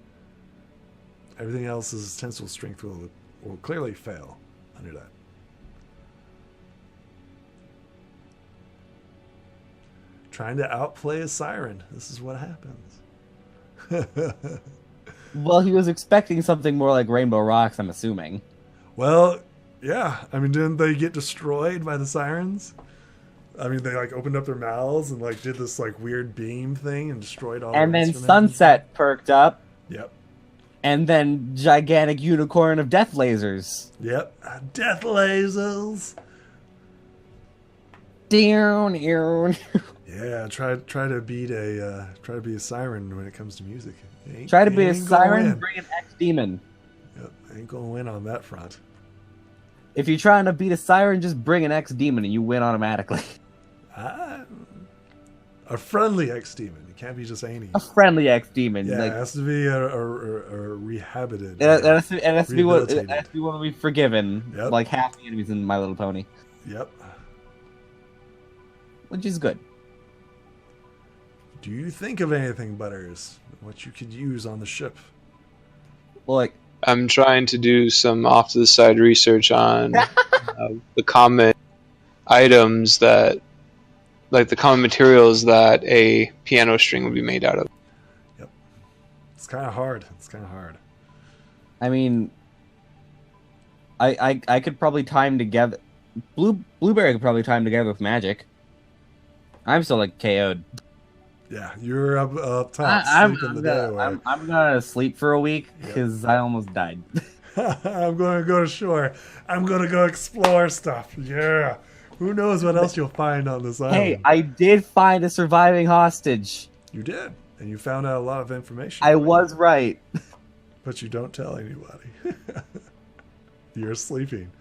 Everything else's tensile strength will clearly fail under that. Trying to outplay a siren. This is what happens. Well, he was expecting something more like Rainbow Rocks, I'm assuming. Well, yeah. I mean, didn't they get destroyed by the sirens? I mean, they like opened up their mouths and like did this like weird beam thing and destroyed all. And their then instruments. Sunset perked up. Yep. And then gigantic unicorn of death lasers. Yep. Death lasers. Down. Yeah, try to beat a siren when it comes to music. Try to be a siren, bring an ex-demon. Yep, ain't gonna win on that front. If you're trying to beat a siren, just bring an ex-demon and you win automatically. A friendly ex-demon. It can't be just any. A friendly ex-demon. Yeah, like, it has to be a rehabited. it has to be one to be forgiven. Yep. Like half the enemies in My Little Pony. Yep. Which is good. Do you think of anything, Butters? What you could use on the ship? Well, like, I'm trying to do some off-to-the-side research on the common items that, like the common materials that a piano string would be made out of. Yep. It's kind of hard. I mean, I could probably time together. Blueberry could probably time together with magic. I'm still like KO'd. Yeah, you're up top. I'm gonna sleep for a week because I almost died. I'm gonna go to shore. I'm gonna go explore stuff. Yeah. Who knows what else you'll find on this island? Hey, I did find a surviving hostage. You did, and you found out a lot of information. I was right. But you don't tell anybody. You're sleeping.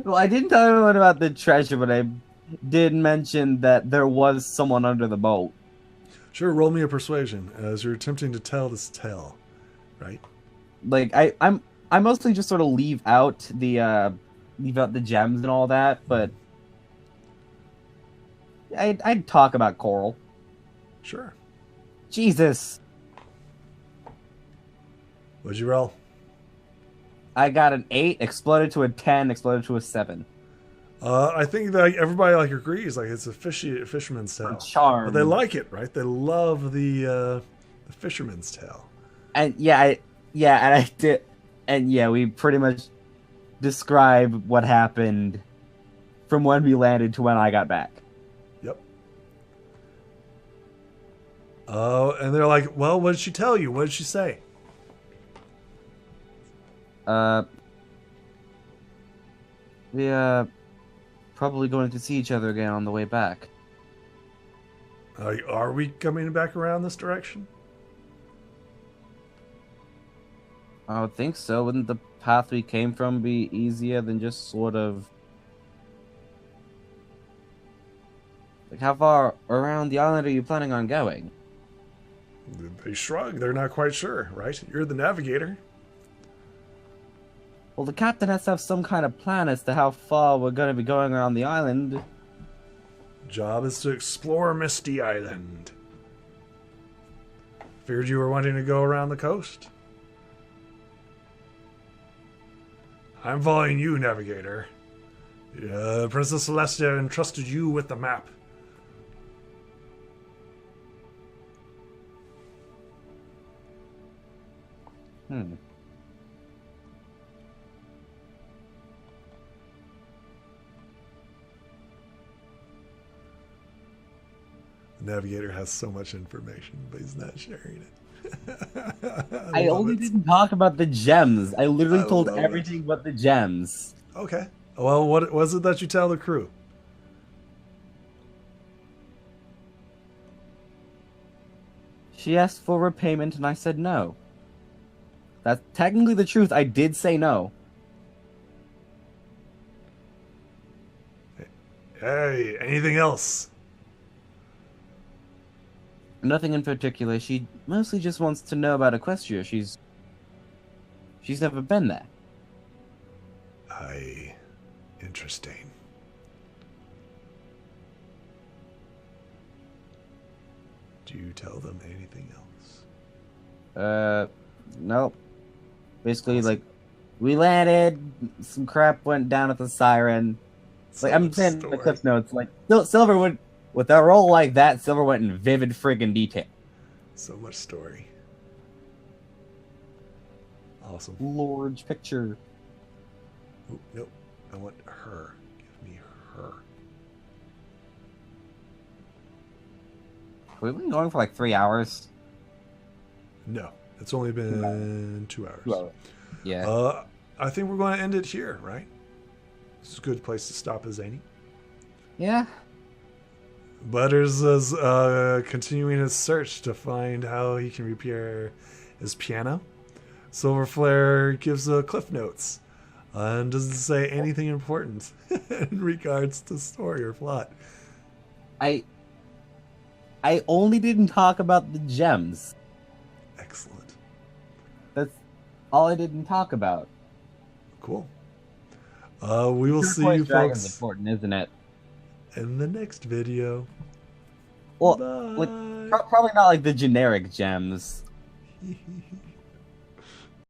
Well, I didn't tell anyone about the treasure, but I did mention that there was someone under the boat. Sure, roll me a persuasion as you're attempting to tell this tale, right? Like I mostly just sort of leave out the gems and all that, but I'd talk about Coral. Sure. Jesus. What'd you roll? I got an 8, exploded to a 10, exploded to a 7. I think that everybody like agrees, like it's a fisherman's tale. Charm. But they like it, right? They love the fisherman's tale. And we pretty much describe what happened from when we landed to when I got back. Yep. And they're like, well, what did she tell you? What did she say? We probably going to see each other again on the way back. Are we coming back around this direction? I would think so. Wouldn't the path we came from be easier than just sort of... Like, how far around the island are you planning on going? They shrug. They're not quite sure, right? You're the navigator. Well, the captain has to have some kind of plan as to how far we're going to be going around the island. Job is to explore Misty Island. Figured you were wanting to go around the coast. I'm following you, navigator. Princess Celestia entrusted you with the map. The navigator has so much information, but he's not sharing it. I love only it. didn't talk about the gems. I literally I told love everything it. but the gems. Okay. Well, what was it that you tell the crew? She asked for repayment and I said no. That's technically the truth. I did say no. Hey, anything else? Nothing in particular. She mostly just wants to know about Equestria. She's never been there. Interesting. Do you tell them anything else? Nope. Basically, Awesome. like, we landed, some crap went down at the Siren. Like, I'm saying in the clip notes, like, Silver would, with a role like that, Silver went in vivid friggin' detail. So much story. Awesome. Large picture. Oh, nope. I want her. Give me her. We've been going for like 3 hours. No, it's only been 2 hours. 2 hours. Yeah. I think we're going to end it here, right? This is a good place to stop, Zany. Yeah. Butters is continuing his search to find how he can repair his piano. Silverflare gives cliff notes and doesn't say anything important in regards to story or plot. I only didn't talk about the gems. Excellent. That's all I didn't talk about. Cool. We will see Turquoise you Dragon's folks important, isn't it? in the next video. Well, Bye. like, probably not like the generic gems.